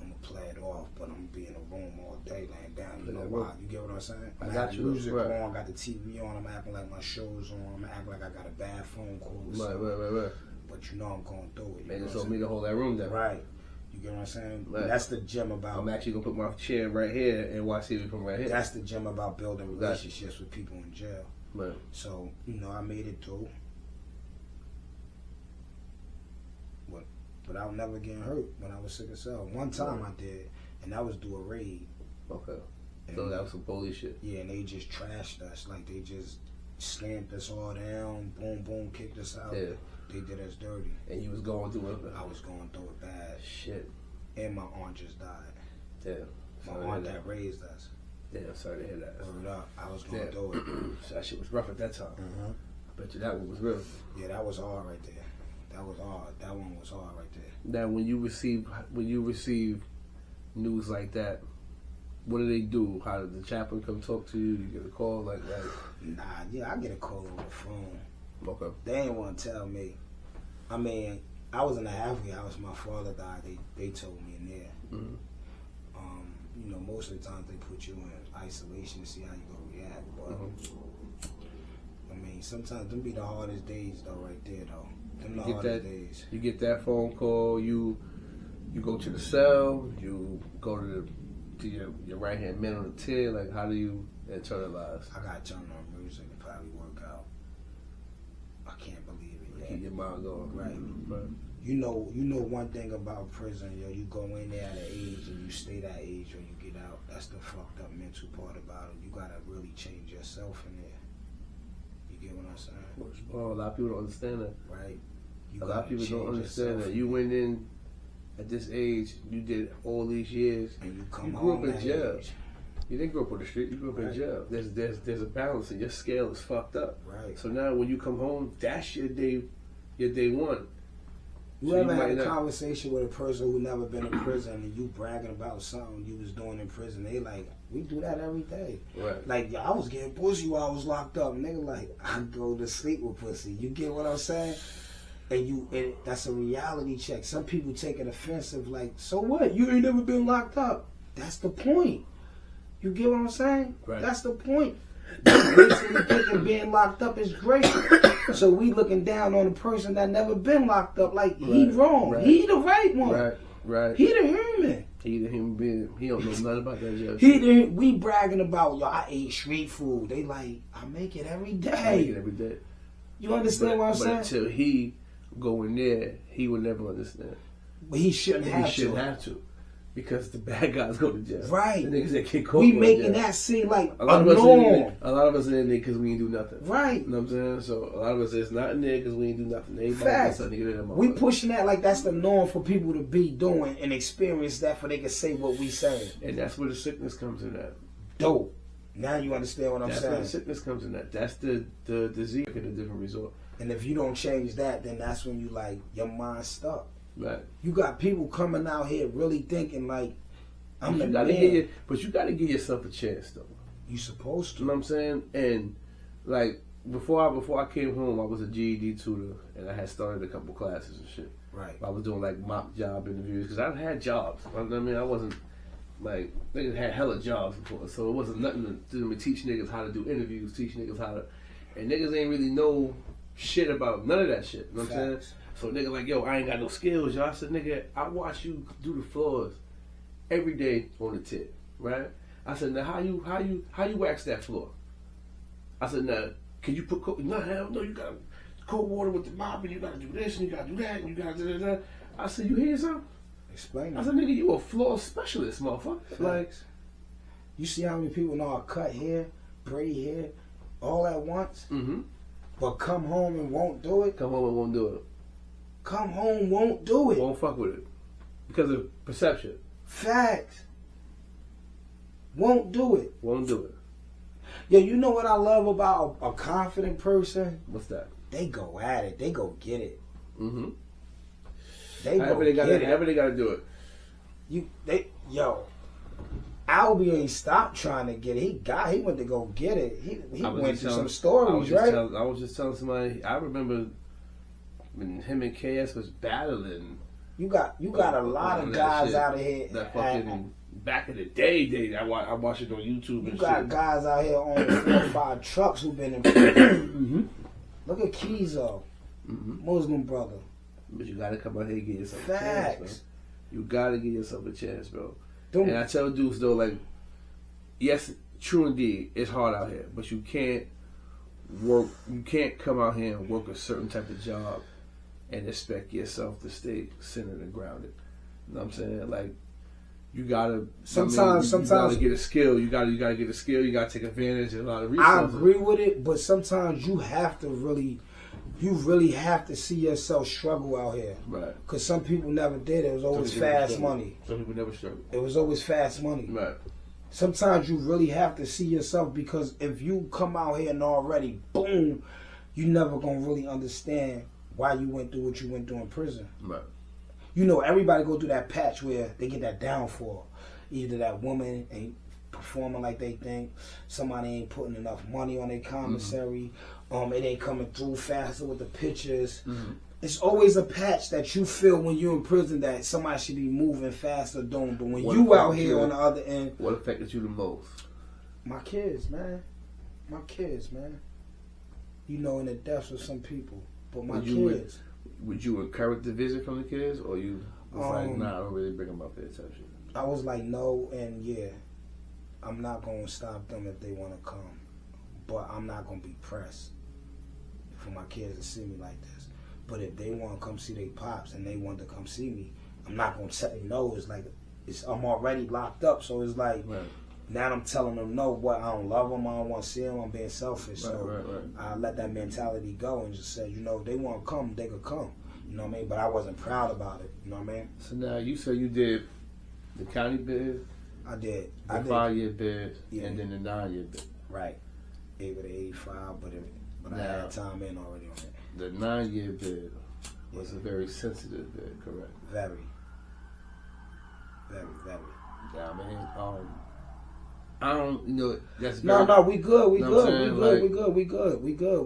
[SPEAKER 2] I'm gonna play it off, but I'm gonna be in a room all day laying down. You know why? You get what I'm saying?
[SPEAKER 3] I got you.
[SPEAKER 2] Music on, got the TV on. I'm acting like my show's on. I'm acting like I got a bad phone call.
[SPEAKER 3] Right.
[SPEAKER 2] But you know I'm going through it.
[SPEAKER 3] Man, it's on me to hold that room down.
[SPEAKER 2] Right. You get what I'm saying?
[SPEAKER 3] Right.
[SPEAKER 2] That's the gem about.
[SPEAKER 3] I'm actually gonna put my chair right here and watch TV from right here.
[SPEAKER 2] That's the gem about building relationships with people in jail.
[SPEAKER 3] Right.
[SPEAKER 2] So I made it through. Without never getting hurt when I was sickle cell. One time I did, and that was do a raid.
[SPEAKER 3] Okay.
[SPEAKER 2] And
[SPEAKER 3] So that was some police shit.
[SPEAKER 2] Yeah, and they just trashed us. Like they just stamped us all down, boom, kicked us out.
[SPEAKER 3] Yeah.
[SPEAKER 2] They did us dirty.
[SPEAKER 3] And you was going through it.
[SPEAKER 2] I was going through it bad.
[SPEAKER 3] Shit.
[SPEAKER 2] And my aunt just died.
[SPEAKER 3] Damn.
[SPEAKER 2] My aunt that raised us.
[SPEAKER 3] Damn, sorry to hear that.
[SPEAKER 2] Word up. I was going to do it.
[SPEAKER 3] So that shit was rough at that time.
[SPEAKER 2] Mm-hmm.
[SPEAKER 3] I bet you that one was real.
[SPEAKER 2] Yeah, that was hard right there. That was hard. That one was hard right there.
[SPEAKER 3] Now, when you receive news like that, what do they do? How did the chaplain come talk to you? You get a call like that?
[SPEAKER 2] Nah, yeah, I get a call on the phone.
[SPEAKER 3] Okay.
[SPEAKER 2] They ain't want to tell me. I mean, I was in a halfway house. My father died. They told me in there.
[SPEAKER 3] Mm-hmm.
[SPEAKER 2] You know, most of the time they put you in isolation to see how you gonna react. But I mean, sometimes them be the hardest days though, right there though. Them the hardest days.
[SPEAKER 3] You get that phone call. You go to the cell. You go to your right hand man on the tier. Like, how do you internalize?
[SPEAKER 2] I got to turn on music to probably work out. I can't believe it. Yeah.
[SPEAKER 3] Keep your mind going.
[SPEAKER 2] Right. You know one thing about prison, yo. You go in there at an age and you stay that age when you get out. That's the fucked up mental part about it. You gotta really change yourself in there. You get what I'm saying?
[SPEAKER 3] Well, a lot of people don't understand that.
[SPEAKER 2] Right.
[SPEAKER 3] A lot of people don't understand that. You went in at this age, you did all these years,
[SPEAKER 2] and you come
[SPEAKER 3] grew up
[SPEAKER 2] home
[SPEAKER 3] in jail.
[SPEAKER 2] age.
[SPEAKER 3] You didn't grow up on the street. You grew up in jail. There's a balance, and your scale is fucked up.
[SPEAKER 2] Right.
[SPEAKER 3] So now when you come home, that's your day one.
[SPEAKER 2] You
[SPEAKER 3] so
[SPEAKER 2] ever had a conversation with a person who never been in prison and you bragging about something you was doing in prison? They like, we do that every day.
[SPEAKER 3] Right.
[SPEAKER 2] Like, yo, I was getting pussy while I was locked up. Nigga, like, I go to sleep with pussy. You get what I'm saying? And that's a reality check. Some people take it offensive, like, so what? You ain't never been locked up. That's the point. You get what I'm saying?
[SPEAKER 3] Right.
[SPEAKER 2] That's the point. Basically thinking being locked up is great. So we looking down on a person that never been locked up, like he wrong.
[SPEAKER 3] Right.
[SPEAKER 2] He the right one.
[SPEAKER 3] Right.
[SPEAKER 2] He the human.
[SPEAKER 3] He the human being. He don't know nothing about that jail.
[SPEAKER 2] We bragging about, yo, I ate street food. They like, I make it every day.
[SPEAKER 3] I make it every day.
[SPEAKER 2] You understand what I'm saying?
[SPEAKER 3] But until he go in there, he would never understand.
[SPEAKER 2] But he shouldn't have to.
[SPEAKER 3] He shouldn't have to. Because the bad guys go to jail.
[SPEAKER 2] Right.
[SPEAKER 3] The niggas that get caught
[SPEAKER 2] we making that seem like
[SPEAKER 3] a lot of us in there because we ain't do nothing.
[SPEAKER 2] Right.
[SPEAKER 3] You know what I'm saying? So a lot of us is not in there because we ain't do nothing.
[SPEAKER 2] Facts. We pushing that like that's the norm for people to be doing and experience that for they can say what we say.
[SPEAKER 3] And that's where the sickness comes in at.
[SPEAKER 2] Dope. Now you understand what I'm saying.
[SPEAKER 3] That's where the sickness comes in at. That's the disease in a different resort.
[SPEAKER 2] And if you don't change that, then that's when you like your mind's stuck.
[SPEAKER 3] Right. You
[SPEAKER 2] got people coming out here really thinking like I'm the man.
[SPEAKER 3] But you got to give yourself a chance, though.
[SPEAKER 2] You supposed to.
[SPEAKER 3] You know what I'm saying? And like before I came home, I was a GED tutor, and I had started a couple classes and shit.
[SPEAKER 2] Right.
[SPEAKER 3] I was doing like mock job interviews because I've had jobs. I mean, I wasn't like niggas had hella jobs before, so it wasn't nothing to do with teach niggas how to do interviews, teach niggas how to, and niggas ain't really know shit about none of that shit. You know what I'm saying? So nigga like, yo, I ain't got no skills, yo. I said, nigga, I watch you do the floors every day on the tip, right? I said, now how you wax that floor? I said, now can you put no, hell no, you gotta cold water with the mop and you gotta do this and you gotta do that and you gotta do that. I said, you hear something?
[SPEAKER 2] Explain.
[SPEAKER 3] I said, nigga, you a floor specialist, motherfucker. Like,
[SPEAKER 2] you see how many people know how to cut hair, braid hair, all at once?
[SPEAKER 3] Mm-hmm.
[SPEAKER 2] But come home and won't do it?
[SPEAKER 3] Come home and won't do it.
[SPEAKER 2] Come home, won't do it.
[SPEAKER 3] Won't fuck with it. Because of perception.
[SPEAKER 2] Facts. Won't do it.
[SPEAKER 3] Won't do it.
[SPEAKER 2] Yo, you know what I love about a confident person?
[SPEAKER 3] What's that?
[SPEAKER 2] They go at it. They go get it.
[SPEAKER 3] Mm-hmm.
[SPEAKER 2] However they
[SPEAKER 3] gotta do it.
[SPEAKER 2] Albie ain't stopped trying to get it. He went to go get it. He went through some stories, right?
[SPEAKER 3] I was just telling somebody, I remember when him and KS was battling.
[SPEAKER 2] You got a lot of guys
[SPEAKER 3] shit,
[SPEAKER 2] out of here.
[SPEAKER 3] That fucking back in the day, I watched it on YouTube and shit.
[SPEAKER 2] You got guys out here on 4 or 5 trucks who been in prison. Look at Kizo, Muslim brother.
[SPEAKER 3] But you gotta come out here and get yourself
[SPEAKER 2] a chance,
[SPEAKER 3] bro. You gotta give yourself a chance, bro.
[SPEAKER 2] And
[SPEAKER 3] I tell dudes though, like, yes, true indeed, it's hard out here, but you can't come out here and work a certain type of job and expect yourself to stay centered and grounded. You know what I'm saying? Like, you gotta sometimes you gotta get a skill. You gotta get a skill. You gotta take advantage of a lot of resources.
[SPEAKER 2] I agree with it, but sometimes you have to really you really have to see yourself struggle out here.
[SPEAKER 3] Right.
[SPEAKER 2] Because some people never did. It was always fast money.
[SPEAKER 3] Some people never struggled.
[SPEAKER 2] It was always fast money.
[SPEAKER 3] Right.
[SPEAKER 2] Sometimes you really have to see yourself, because if you come out here and already, boom, you never going to really understand why you went through what you went through in prison.
[SPEAKER 3] Right.
[SPEAKER 2] You know, everybody go through that patch where they get that downfall. Either that woman ain't performing like they think, somebody ain't putting enough money on their commissary, it ain't coming through faster with the pictures. It's always a patch that you feel when you're in prison that somebody should be moving faster doing. But when you out here on the other end...
[SPEAKER 3] What affected you the most?
[SPEAKER 2] My kids, man. My kids, man. You know, in the deaths of some people. But my kids...
[SPEAKER 3] Would you encourage the visit from the kids, or you was like, nah, I don't really bring them up here type shit?
[SPEAKER 2] I was like, no, and yeah. I'm not going to stop them if they want to come. But I'm not going to be pressed for my kids to see me like this. But if they want to come see their pops and they want to come see me, I'm not going to say no. It's like, I'm already locked up, so it's like, now I'm telling them no, what, I don't love them, I don't want to see them, I'm being selfish. So I let that mentality go and just said, you know, if they want to come, they could come. You know what I mean? But I wasn't proud about it. You know what I mean?
[SPEAKER 3] So now you say you did the county bid,
[SPEAKER 2] I did.
[SPEAKER 3] the 5-year bid, and then the 9-year bid.
[SPEAKER 2] Right. Able to 85, but I had time in already on it.
[SPEAKER 3] The 9-year bid was a very sensitive bid, correct?
[SPEAKER 2] Very. Very, very.
[SPEAKER 3] Yeah, I mean, I don't, you know, that's
[SPEAKER 2] very... No, we good, we good, we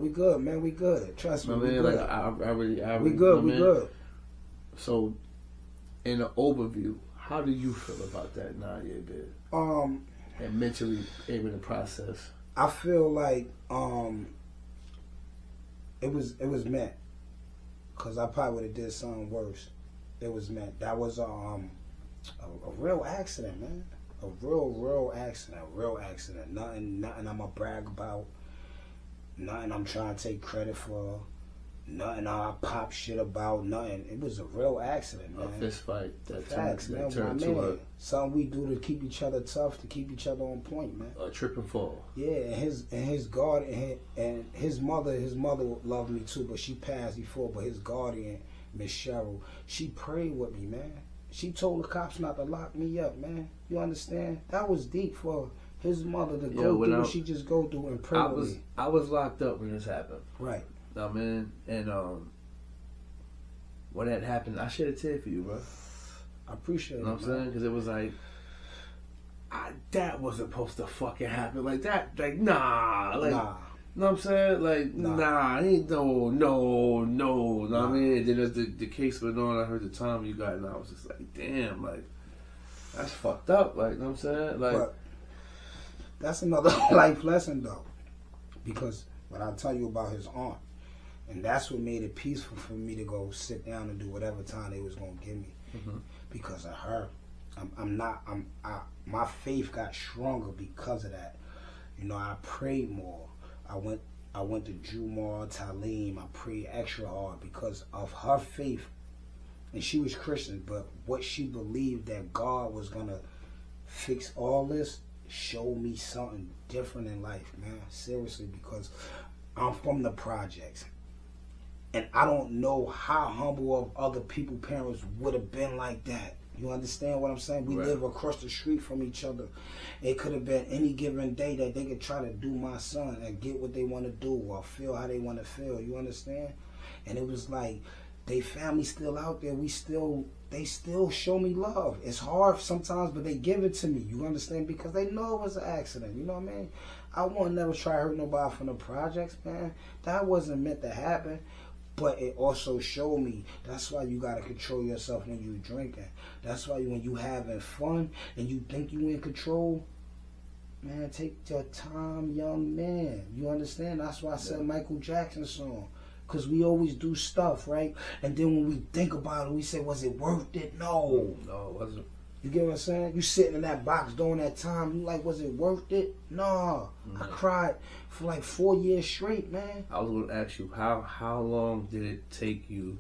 [SPEAKER 2] good, man, we good. Trust me, we good.
[SPEAKER 3] Like, I really,
[SPEAKER 2] we good, we good.
[SPEAKER 3] So, in an overview, how do you feel about that 9-year bid? And mentally able to process?
[SPEAKER 2] I feel like it was meant, cause I probably would have did something worse. It was meant. That was a real accident, man. A real accident. Nothing I'ma brag about. Nothing I'm trying to take credit for. Nothing I pop shit about. Nothing. It was a real accident, man.
[SPEAKER 3] A fist fight that
[SPEAKER 2] turned to something we do to keep each other tough, to keep each other on point, man.
[SPEAKER 3] A trip and fall.
[SPEAKER 2] Yeah, and his guardian and his mother loved me too, but she passed before. But his guardian, Miss Cheryl, she prayed with me, man. She told the cops not to lock me up, man. You understand? That was deep for his mother to go through what she just go through and pray with me.
[SPEAKER 3] I was locked up when this happened.
[SPEAKER 2] Right.
[SPEAKER 3] I mean, and when that happened, I shed a tear for you, bro.
[SPEAKER 2] I appreciate it.
[SPEAKER 3] You know what I'm saying? Because it was like, that wasn't supposed to fucking happen. Like that, like, nah. Like, nah. You know what I'm saying? Like, nah, ain't no. Know what I mean? And then as the case went on, I heard the time you got, and I was just like, damn, like, that's fucked up. Like, you know what I'm saying? Like,
[SPEAKER 2] but that's another life lesson, though. Because when I tell you about his aunt, and that's what made it peaceful for me to go sit down and do whatever time they was gonna give me, because of her. My faith got stronger because of that. You know, I prayed more. I went to Jumar, Talim. I prayed extra hard because of her faith, and she was Christian. But what she believed that God was gonna fix all this, showed me something different in life, man. Seriously, because I'm from the projects. And I don't know how humble of other people's parents would have been like that. You understand what I'm saying? We live across the street from each other. It could have been any given day that they could try to do my son and get what they want to do or feel how they want to feel. You understand? And it was like, they family still out there. They still show me love. It's hard sometimes, but they give it to me. You understand? Because they know it was an accident. You know what I mean? I won't never try to hurt nobody from the projects, man. That wasn't meant to happen. But it also showed me that's why you gotta control yourself when you drinking. That's why when you having fun and you think you in control, man, take your time, young man. You understand? That's why I said Michael Jackson song. Because we always do stuff, right? And then when we think about it, we say, was it worth it? No.
[SPEAKER 3] No, it wasn't.
[SPEAKER 2] You get what I'm saying? You sitting in that box during that time, you like, was it worth it? No. I cried for like 4 years straight, man.
[SPEAKER 3] I was going to ask you, how long did it take you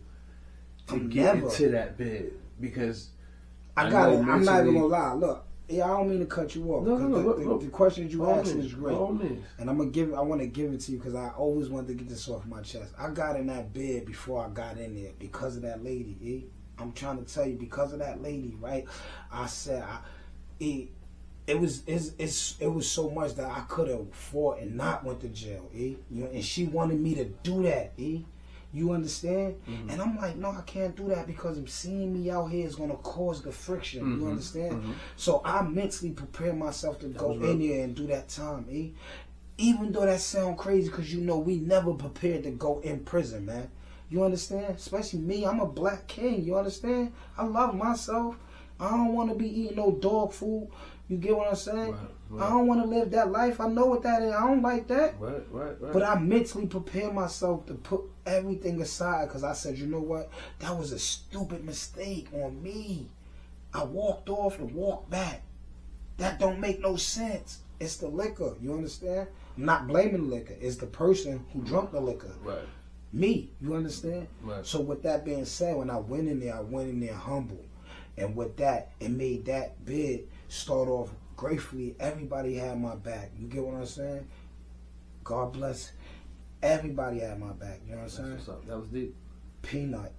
[SPEAKER 3] to get into that bed? Because
[SPEAKER 2] I'm not even going to lie. Look, Yeah, I don't mean to cut you off.
[SPEAKER 3] No.
[SPEAKER 2] The question you asked is great.
[SPEAKER 3] All means.
[SPEAKER 2] And I want to give it to you because I always wanted to get this off my chest. I got in that bed before I got in there because of that lady, E. I'm trying to tell you, because of that lady, right? I said, it was so much that I could have fought and not went to jail, E. You know, and she wanted me to do that, E. You understand? Mm-hmm. And I'm like, no, I can't do that because seeing me out here is going to cause the friction. Mm-hmm. You understand? Mm-hmm. So I mentally prepared myself to go in there and do that time, E. Even though that sound crazy because, you know, we never prepared to go in prison, man. You understand? Especially me. I'm a black king. You understand? I love myself. I don't want to be eating no dog food. You get what I'm saying? Right. I don't want to live that life. I know what that is. I don't like that.
[SPEAKER 3] Right.
[SPEAKER 2] But I mentally prepared myself to put everything aside because I said, you know what? That was a stupid mistake on me. I walked off and walked back. That don't make no sense. It's the liquor. You understand? I'm not blaming the liquor. It's the person who drunk the liquor.
[SPEAKER 3] Right.
[SPEAKER 2] Me. You understand?
[SPEAKER 3] Right.
[SPEAKER 2] So with that being said, when I went in there humble. And with that, it made that bid start off gratefully. Everybody had my back. You get what I'm saying? God bless. Everybody had my back. You know what I'm saying?
[SPEAKER 3] What's up. That was deep.
[SPEAKER 2] Peanut,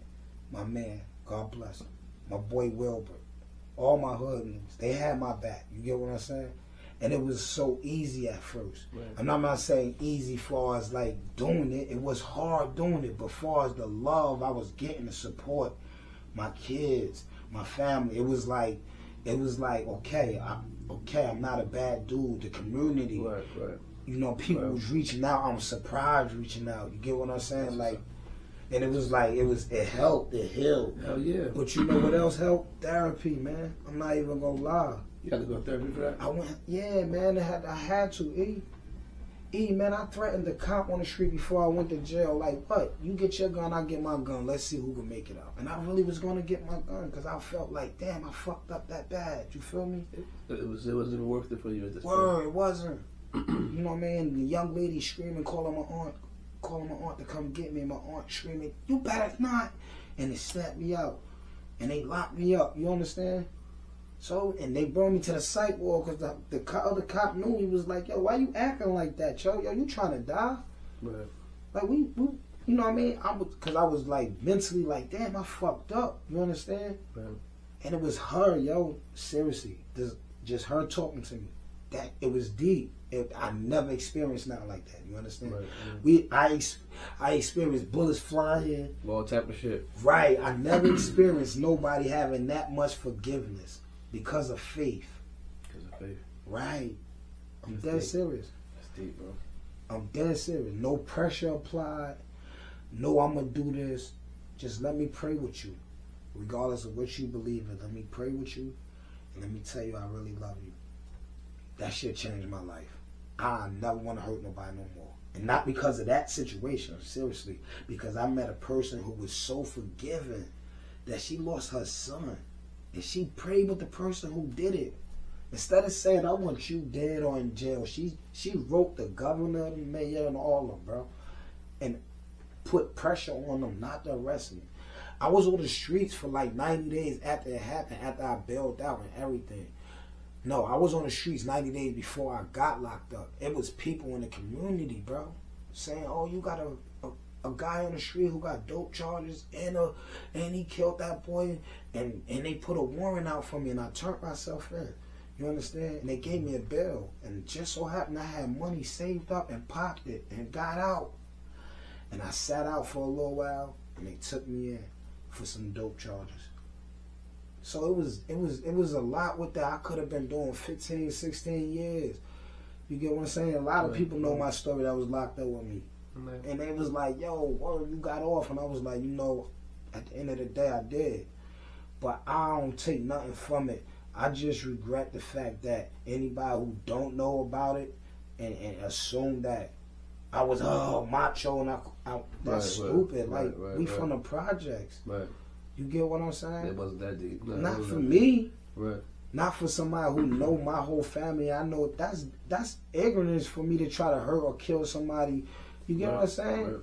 [SPEAKER 2] my man. God bless him. My boy Wilbur. All my hood niggas. They had my back. You get what I'm saying? And it was so easy at first. Right. I'm not saying easy far as like doing it. It was hard doing it. But far as the love I was getting, the support, my kids, my family, it was like, okay, I'm not a bad dude. The community,
[SPEAKER 3] right.
[SPEAKER 2] You know, people was reaching out. I'm surprised reaching out. You get what I'm saying? Like, and it was like, it helped, it healed.
[SPEAKER 3] Hell yeah.
[SPEAKER 2] But you know what else helped? Therapy, man. I'm not even gonna lie.
[SPEAKER 3] You had to go to therapy for that?
[SPEAKER 2] I went, yeah, man. I had to. Man, I threatened the cop on the street before I went to jail. Like, what? You get your gun, I get my gun. Let's see who can make it out. And I really was going to get my gun because I felt like, damn, I fucked up that bad. You feel me?
[SPEAKER 3] It wasn't worth it for you at this
[SPEAKER 2] point. It wasn't. You know what I mean? The young lady screaming, calling my aunt to come get me. My aunt screaming, you better not. And they slapped me out. And they locked me up. You understand? So, and they brought me to the psych ward because the other cop knew. He was like, yo, why you acting like that, yo? Yo, you trying to die?
[SPEAKER 3] Right.
[SPEAKER 2] Like, we you know what I mean? Because I was like mentally like, damn, I fucked up. You understand?
[SPEAKER 3] Right.
[SPEAKER 2] And it was her, yo, seriously. Just her talking to me. That it was deep. I never experienced nothing like that. You understand? Right. I experienced bullets flying.
[SPEAKER 3] All type of shit.
[SPEAKER 2] Right. I never experienced nobody having that much forgiveness. Because of faith. Right. I'm dead serious.
[SPEAKER 3] That's deep, bro.
[SPEAKER 2] I'm dead serious. No pressure applied. No, I'm going to do this. Just let me pray with you. Regardless of what you believe in. Let me pray with you. And let me tell you I really love you. That shit changed my life. I never want to hurt nobody no more. And not because of that situation. Seriously. Because I met a person who was so forgiving that she lost her son. And she prayed with the person who did it. Instead of saying, I want you dead or in jail, she wrote the governor, the mayor, and all of them, bro. And put pressure on them not to arrest me. I was on the streets for like 90 days after it happened, after I bailed out and everything. No, I was on the streets 90 days before I got locked up. It was people in the community, bro, saying, oh, you got a guy on the street who got dope charges and he killed that boy and they put a warrant out for me and I turned myself in. You understand? And they gave me a bail. And it just so happened I had money saved up and popped it and got out. And I sat out for a little while and they took me in for some dope charges. So it was a lot with that. I could have been doing 15, 16 years. You get what I'm saying? A lot of people know my story that was locked up with me. And they was like, yo, whoa, you got off. And I was like, you know, at the end of the day, I did. But I don't take nothing from it. I just regret the fact that anybody who don't know about it and assume that I was, macho and that's stupid. We from the projects.
[SPEAKER 3] Right.
[SPEAKER 2] You get what I'm saying?
[SPEAKER 3] It wasn't that deep. No,
[SPEAKER 2] not for me.
[SPEAKER 3] Right.
[SPEAKER 2] Not for somebody who know my whole family. I know that's ignorance for me to try to hurt or kill somebody. You get what I'm saying? Right.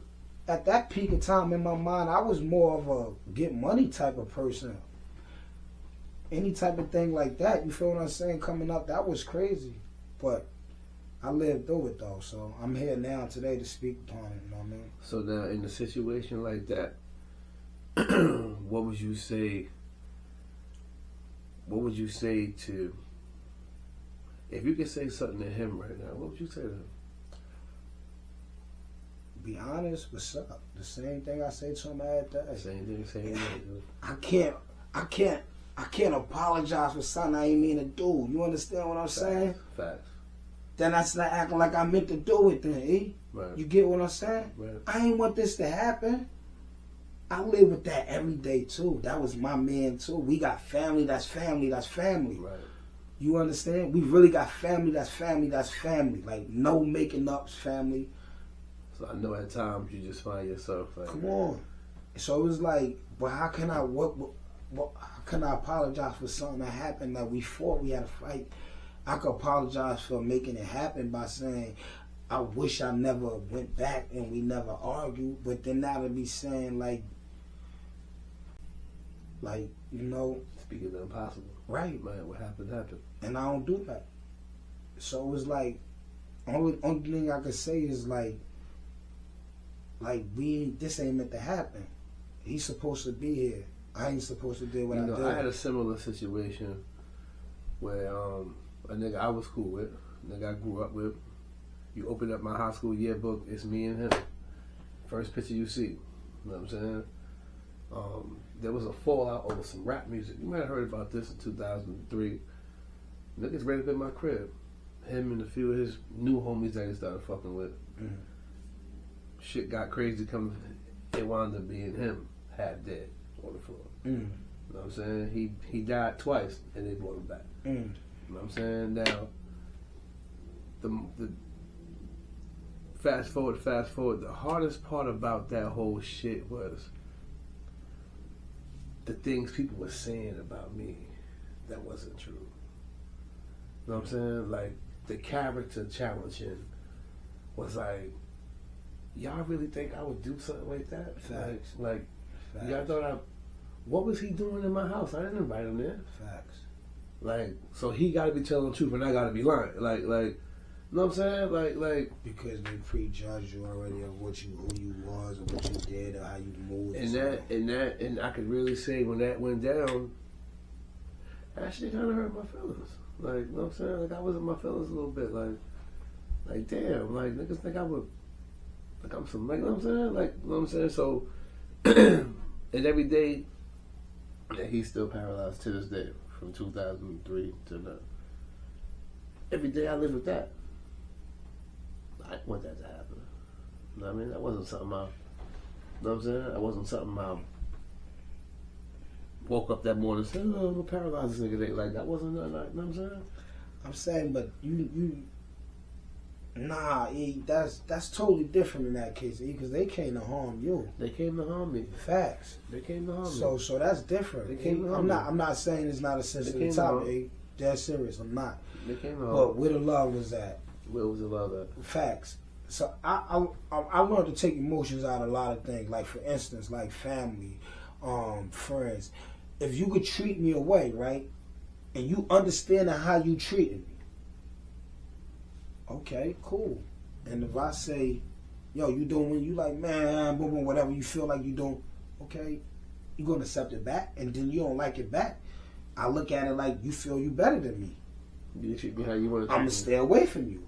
[SPEAKER 2] At that peak of time in my mind, I was more of a get money type of person. any type of thing like that, you feel what I'm saying, coming up, that was crazy. But I lived through it though, so I'm here now today to speak upon it, you know what I mean?
[SPEAKER 3] So now in a situation like that, what would you say to, if you could say something to him right now, what would you say to him?
[SPEAKER 2] Be honest, what's up? The same thing I say to him every day.
[SPEAKER 3] Same thing.
[SPEAKER 2] I can't apologize for something I ain't mean to do. You understand what I'm saying?
[SPEAKER 3] Facts.
[SPEAKER 2] Then that's not acting like I meant to do it then, eh?
[SPEAKER 3] Right.
[SPEAKER 2] You get what I'm saying?
[SPEAKER 3] Right.
[SPEAKER 2] I ain't want this to happen. I live with that every day too. That was my man too. We got family, that's family, that's family.
[SPEAKER 3] Right.
[SPEAKER 2] You understand? We really got family, that's family, that's family. Like no making ups family.
[SPEAKER 3] So I know at times you just find yourself like,
[SPEAKER 2] come on. So it was like, but how can I how can I apologize for something that happened that we fought, we had a fight? I could apologize for making it happen by saying, I wish I never went back and we never argued, but then that would be saying like, you know.
[SPEAKER 3] speaking of the impossible.
[SPEAKER 2] Right.
[SPEAKER 3] Man, what happened.
[SPEAKER 2] And I don't do that. So it was like, only thing I could say is like this ain't meant to happen. He's supposed to be here. I ain't supposed to do what I did.
[SPEAKER 3] I had a similar situation where a nigga I was cool with, a nigga I grew up with, you open up my high school yearbook, it's me and him. First picture you see. You know what I'm saying? There was a fallout over some rap music. You might have heard about this in 2003. Niggas ran up in my crib. Him and a few of his new homies that he started fucking with.
[SPEAKER 2] Mm-hmm.
[SPEAKER 3] Shit got crazy coming. It wound up being him, half dead on the floor.
[SPEAKER 2] Mm.
[SPEAKER 3] You know what I'm saying? He died twice and they brought him back.
[SPEAKER 2] Mm.
[SPEAKER 3] You know what I'm saying? Now, the fast forward, the hardest part about that whole shit was the things people were saying about me that wasn't true. You know what I'm saying? Like, the character challenging was like, y'all really think I would do something like that?
[SPEAKER 2] Facts.
[SPEAKER 3] Like
[SPEAKER 2] Facts.
[SPEAKER 3] y'all thought what was he doing in my house? I didn't invite him there.
[SPEAKER 2] Facts.
[SPEAKER 3] Like, so he got to be telling the truth and I got to be lying. Like, you know what I'm saying? Like
[SPEAKER 2] because they prejudged you already of who you was or what you did or how you moved.
[SPEAKER 3] And I could really say when that went down, actually kind of hurt my feelings. Like, you know what I'm saying? Like, I was in my feelings a little bit. Like damn, like niggas think I would, like I'm some, like, you know what I'm saying? Like, you know what I'm saying? So, and every day, yeah, he's still paralyzed to this day from 2003 to now. Every day I live with that. I didn't want that to happen. You know what I mean? That wasn't something you know what I'm saying? That wasn't something I woke up that morning and said, oh, I'm gonna paralyze this nigga today. Like, that wasn't nothing like, you know what I'm saying?
[SPEAKER 2] I'm saying, but that's totally different in that case, because they came to harm you.
[SPEAKER 3] They came to harm me.
[SPEAKER 2] Facts.
[SPEAKER 3] They came to harm me.
[SPEAKER 2] So that's different.
[SPEAKER 3] They came to harm
[SPEAKER 2] I'm not saying it's not a sensitive topic. That's serious. I'm not.
[SPEAKER 3] They came to harm.
[SPEAKER 2] But where the love was at?
[SPEAKER 3] Where was the love at?
[SPEAKER 2] Facts. So I learned to take emotions out of a lot of things. Like, for instance, like family, friends. If you could treat me away, right, and you understand how you treated me, okay, cool. And if I say, yo, you doing when you like, man, boom, boom, whatever you feel like you doing, okay, you gonna accept it back, and then you don't like it back. I look at it like you feel you better than me.
[SPEAKER 3] You treat me how you want to treat me.
[SPEAKER 2] I'm gonna stay away from you.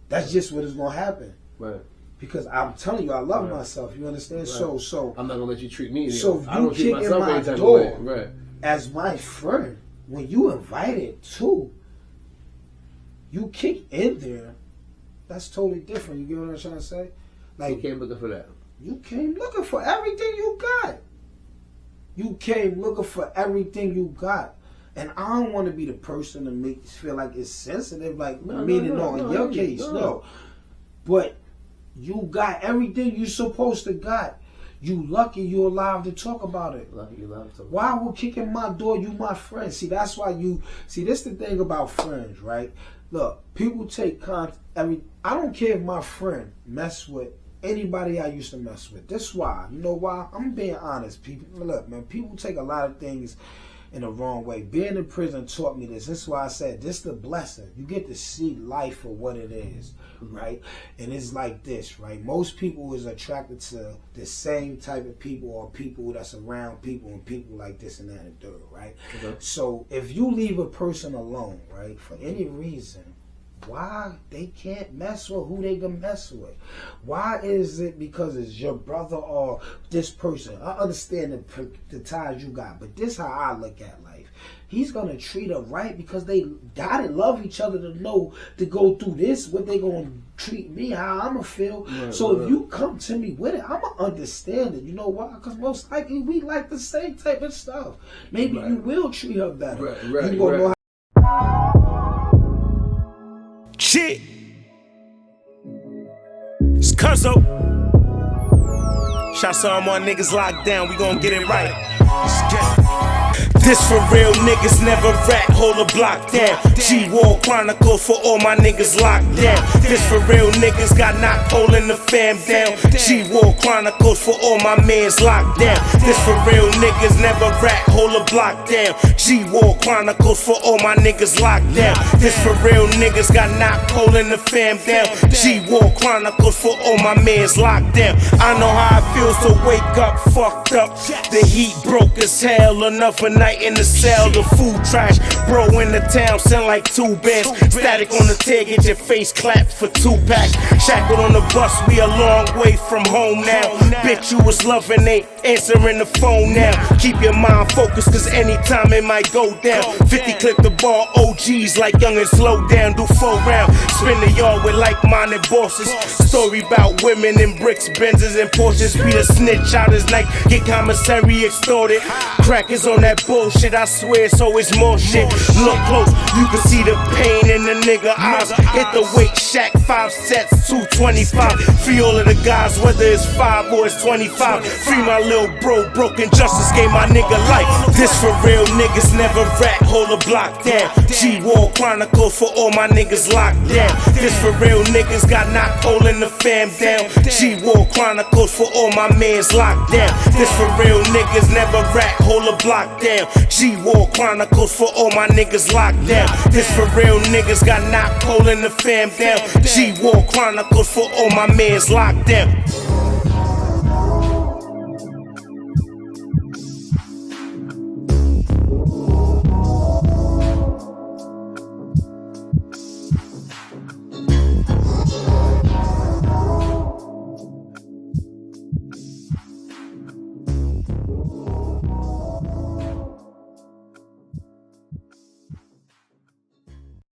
[SPEAKER 2] That's just what is gonna happen.
[SPEAKER 3] Right.
[SPEAKER 2] Because I'm telling you, I love myself. You understand?
[SPEAKER 3] Right.
[SPEAKER 2] So
[SPEAKER 3] I'm not gonna let you treat me.
[SPEAKER 2] So
[SPEAKER 3] I don't
[SPEAKER 2] you
[SPEAKER 3] treat
[SPEAKER 2] kick in
[SPEAKER 3] myself
[SPEAKER 2] my
[SPEAKER 3] any type
[SPEAKER 2] door
[SPEAKER 3] of way. Right.
[SPEAKER 2] as my friend, when you invited to, you kick in there. That's totally different. You get what I'm trying to say? Like,
[SPEAKER 3] You came looking for that.
[SPEAKER 2] you came looking for everything you got. You came looking for everything you got. And I don't want to be the person to make you feel like it's sensitive, like, in your case, no. But you got everything you supposed to got. You lucky you alive to talk about it.
[SPEAKER 3] Lucky you alive to talk about it.
[SPEAKER 2] Why would kick in my door? You my friend. See, that's why this the thing about friends, right? Look, people take I don't care if my friend mess with anybody I used to mess with. That's why. You know why? I'm being honest, people. Look, man, people take a lot of things in the wrong way. Being in prison taught me this. This is why I said this is the blessing. You get to see life for what it is, right? And it's like this, right? Most people is attracted to the same type of people or people that's around people and people like this and that and third, right?
[SPEAKER 3] Okay.
[SPEAKER 2] So if you leave a person alone, right, for any reason, why they can't mess with who they can mess with? Why is it because it's your brother or this person? I understand the ties you got, but this how I look at life. He's gonna treat her right because they gotta love each other to know to go through this. What they gonna treat me, how I'ma feel.
[SPEAKER 3] Right,
[SPEAKER 2] so
[SPEAKER 3] right.
[SPEAKER 2] if you come to me with it, I'ma understand it. You know why? Because most likely we like the same type of stuff. Maybe
[SPEAKER 3] Right.
[SPEAKER 2] you will treat her better.
[SPEAKER 3] Right,
[SPEAKER 2] You gonna know
[SPEAKER 1] Shit. It's Cuzzo. Shout out to all my niggas locked down. We gon' get it right. Let's get it. This for real niggas, never rap, hold a block down. G-War Chronicles for all my niggas locked down. This for real niggas, got knocked holding the fam down. G-War Chronicles for all my mans locked down. This for real niggas, never rap, hold a block down. G-War Chronicles for all my niggas locked down. This for real niggas, got knocked holding the fam down. G-War Chronicles for all my mans locked down. I know how it feels to wake up fucked up. The heat broke as hell, enough a night in the cell, the food trash. Bro in the town, sound like 2 bands. Static on the tail, get your face clapped for 2 packs. Shackled on the bus, we a long way from home now. Bitch, you was loving, ain't answering the phone now. Keep your mind focused, cause anytime it might go down. 50 clip the ball, OGs like young and slow down. Do 4 rounds, spin the yard with like-minded bosses. Story about women in bricks, Benzes and Porsches. Be the snitch out his night, get commissary extorted. Crackers on that bullshit, I swear so it's more shit. Look close, you can see the pain in the nigga eyes. Hit the weight shack, 5 sets, 225. Free all of the guys, whether it's 5 or it's 25. Free my little bro, broken justice gave my nigga life. This for real niggas, never rap, hold a block down. G-War Chronicles for all my niggas locked down. This for real niggas, got knocked holding the fam down. G-War Chronicles for all my mans locked down. This for real niggas, never rap, hold a block down. G-War Chronicles for all my niggas locked down. This for real niggas, got knocked holding the fam down. G-War Chronicles for all my mans locked down.